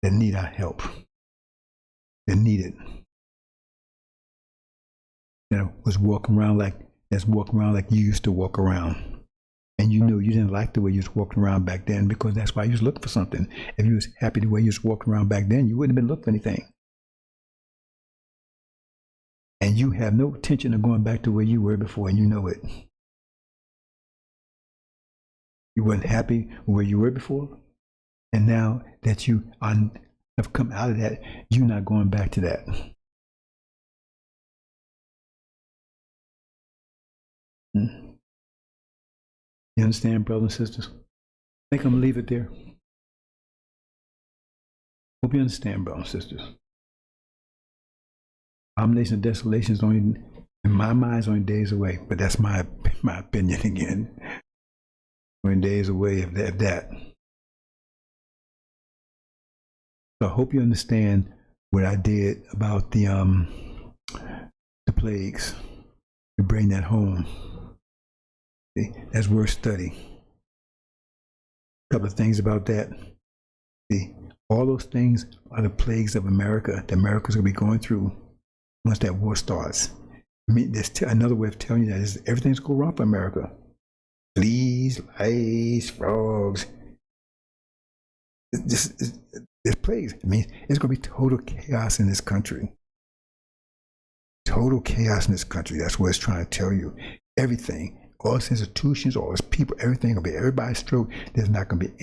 that need our help. That need it. Was walking around like you used to walk around. And you didn't like the way you was walking around back then because that's why you was looking for something. If you was happy the way you was walking around back then, you wouldn't have been looking for anything. And you have no intention of going back to where you were before, and you know it. You weren't happy where you were before, and now that you have come out of that, you're not going back to that. You understand, brothers and sisters? I think I'm going to leave it there. Hope you understand, brothers and sisters. Abomination and desolation is only, in my mind, is only days away. But that's my opinion again. Only days away of that. So I hope you understand what I did about the plagues. To bring that home. See, that's worth study. A couple of things about that. See, all those things are the plagues of America that America's going to be going through once that war starts. I mean, there's another way of telling you that is everything's going wrong for America. Fleas, lice, frogs. There's plagues. I mean, it's going to be total chaos in this country. Total chaos in this country. That's what it's trying to tell you. Everything. All its institutions, all its people, everything will be everybody's stroke. There's not going to be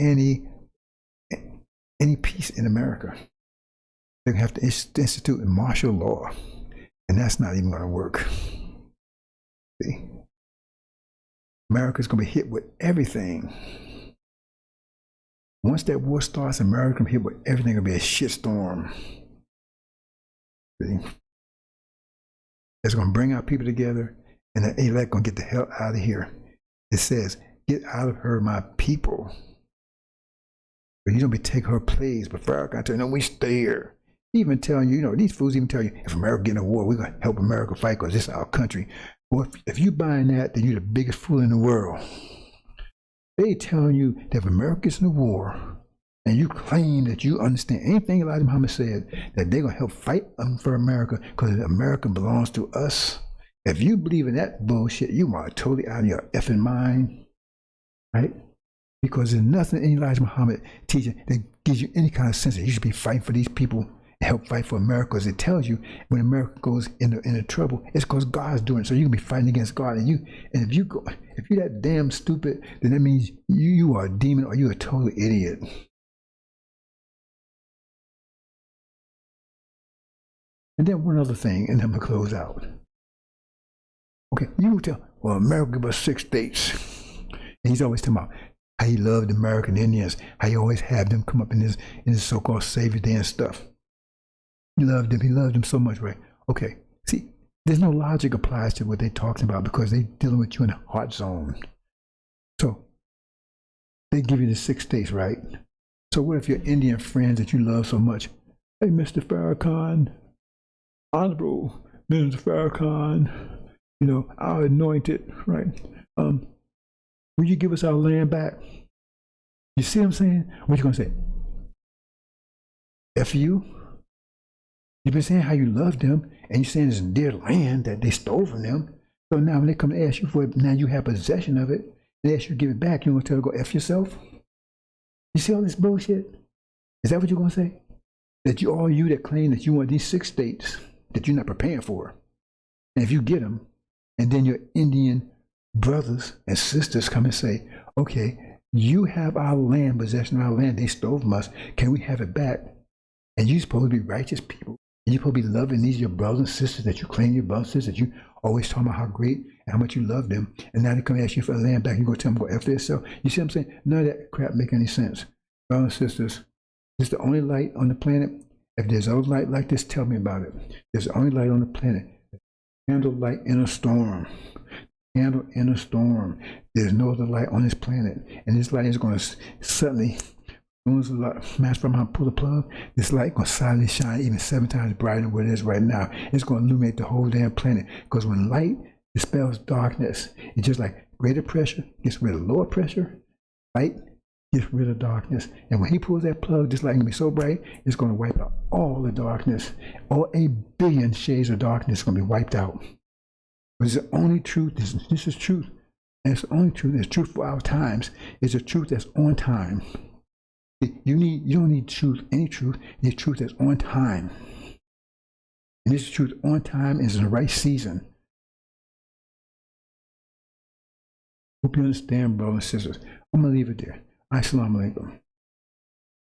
any peace in America. They're going to have to institute a martial law, and that's not even going to work. See, America's going to be hit with everything. Once that war starts, America will be hit with everything. It'll be a shitstorm. See, it's going to bring our people together. And the elect gonna get the hell out of here. It says, "Get out of her, my people." But you don't be take her place. But Farrakhan tell you, "No, we stay here." He even telling you, these fools even tell you, if America get in a war, we're gonna help America fight because this is our country. Well, if you buying that, then you're the biggest fool in the world. They telling you that if America gets in a war, and you claim that you understand anything Elijah Muhammad said, that they're gonna help fight for America because America belongs to us. If you believe in that bullshit, you are totally out of your effing mind. right? Because there's nothing in Elijah Muhammad teaching that gives you any kind of sense that you should be fighting for these people and help fight for America. Because it tells you when America goes into trouble, it's because God's doing it. So you can be fighting against God, and if you're that damn stupid, then that means you are a demon or you're a total idiot. And then one other thing, and then I'm gonna close out. Okay, you tell, well, America give us 6 states, and he's always talking about how he loved American Indians, how he always had them come up in his so-called Savior Day and stuff. He loved them so much, right? Okay, see, there's no logic applies to what they're talking about because they're dealing with you in a hot zone. So they give you the 6 states, right? So what if your Indian friends that you love so much, hey, Mr. Farrakhan, Honorable Mr. Farrakhan, our anointed, right? Will you give us our land back? You see what I'm saying? What you gonna say? F you? You've been saying how you love them, and you're saying it's their land that they stole from them. So now when they come to ask you for it, now you have possession of it, they ask you to give it back, you're gonna tell them to go F yourself? You see all this bullshit? Is that what you're gonna say? That all you that claim that you want these 6 states that you're not preparing for, and if you get them, and then your Indian brothers and sisters come and say, okay, you have our land, possession of our land, they stole from us, can we have it back? And you're supposed to be righteous people. And you're supposed to be loving these your brothers and sisters that you claim your brothers and sisters, that you always talk about how great and how much you love them. And now they come and ask you for the land back, you're going to tell them to go after yourself. You see what I'm saying? None of that crap make any sense. Brothers and sisters, this is the only light on the planet. If there's other light like this, tell me about it. There's the only light on the planet. Candlelight in a storm. Candle in a storm. There's no other light on this planet. And this light is going to suddenly, as soon as the mass from how pull the plug, this light going to silently shine even 7 times brighter than what it is right now. It's going to illuminate the whole damn planet. Because when light dispels darkness, it's just like greater pressure gets rid of lower pressure. Light gets rid of darkness. And when he pulls that plug, this light going to be so bright, it's going to wipe out all the darkness. All 8 billion shades of darkness is going to be wiped out. But it's the only truth. This is truth. And it's the only truth. It's truth for our times. It's a truth that's on time. You don't need truth, any truth. You need truth that's on time. And this truth on time is in the right season. Hope you understand, brothers and sisters. I'm going to leave it there. Assalamu alaikum.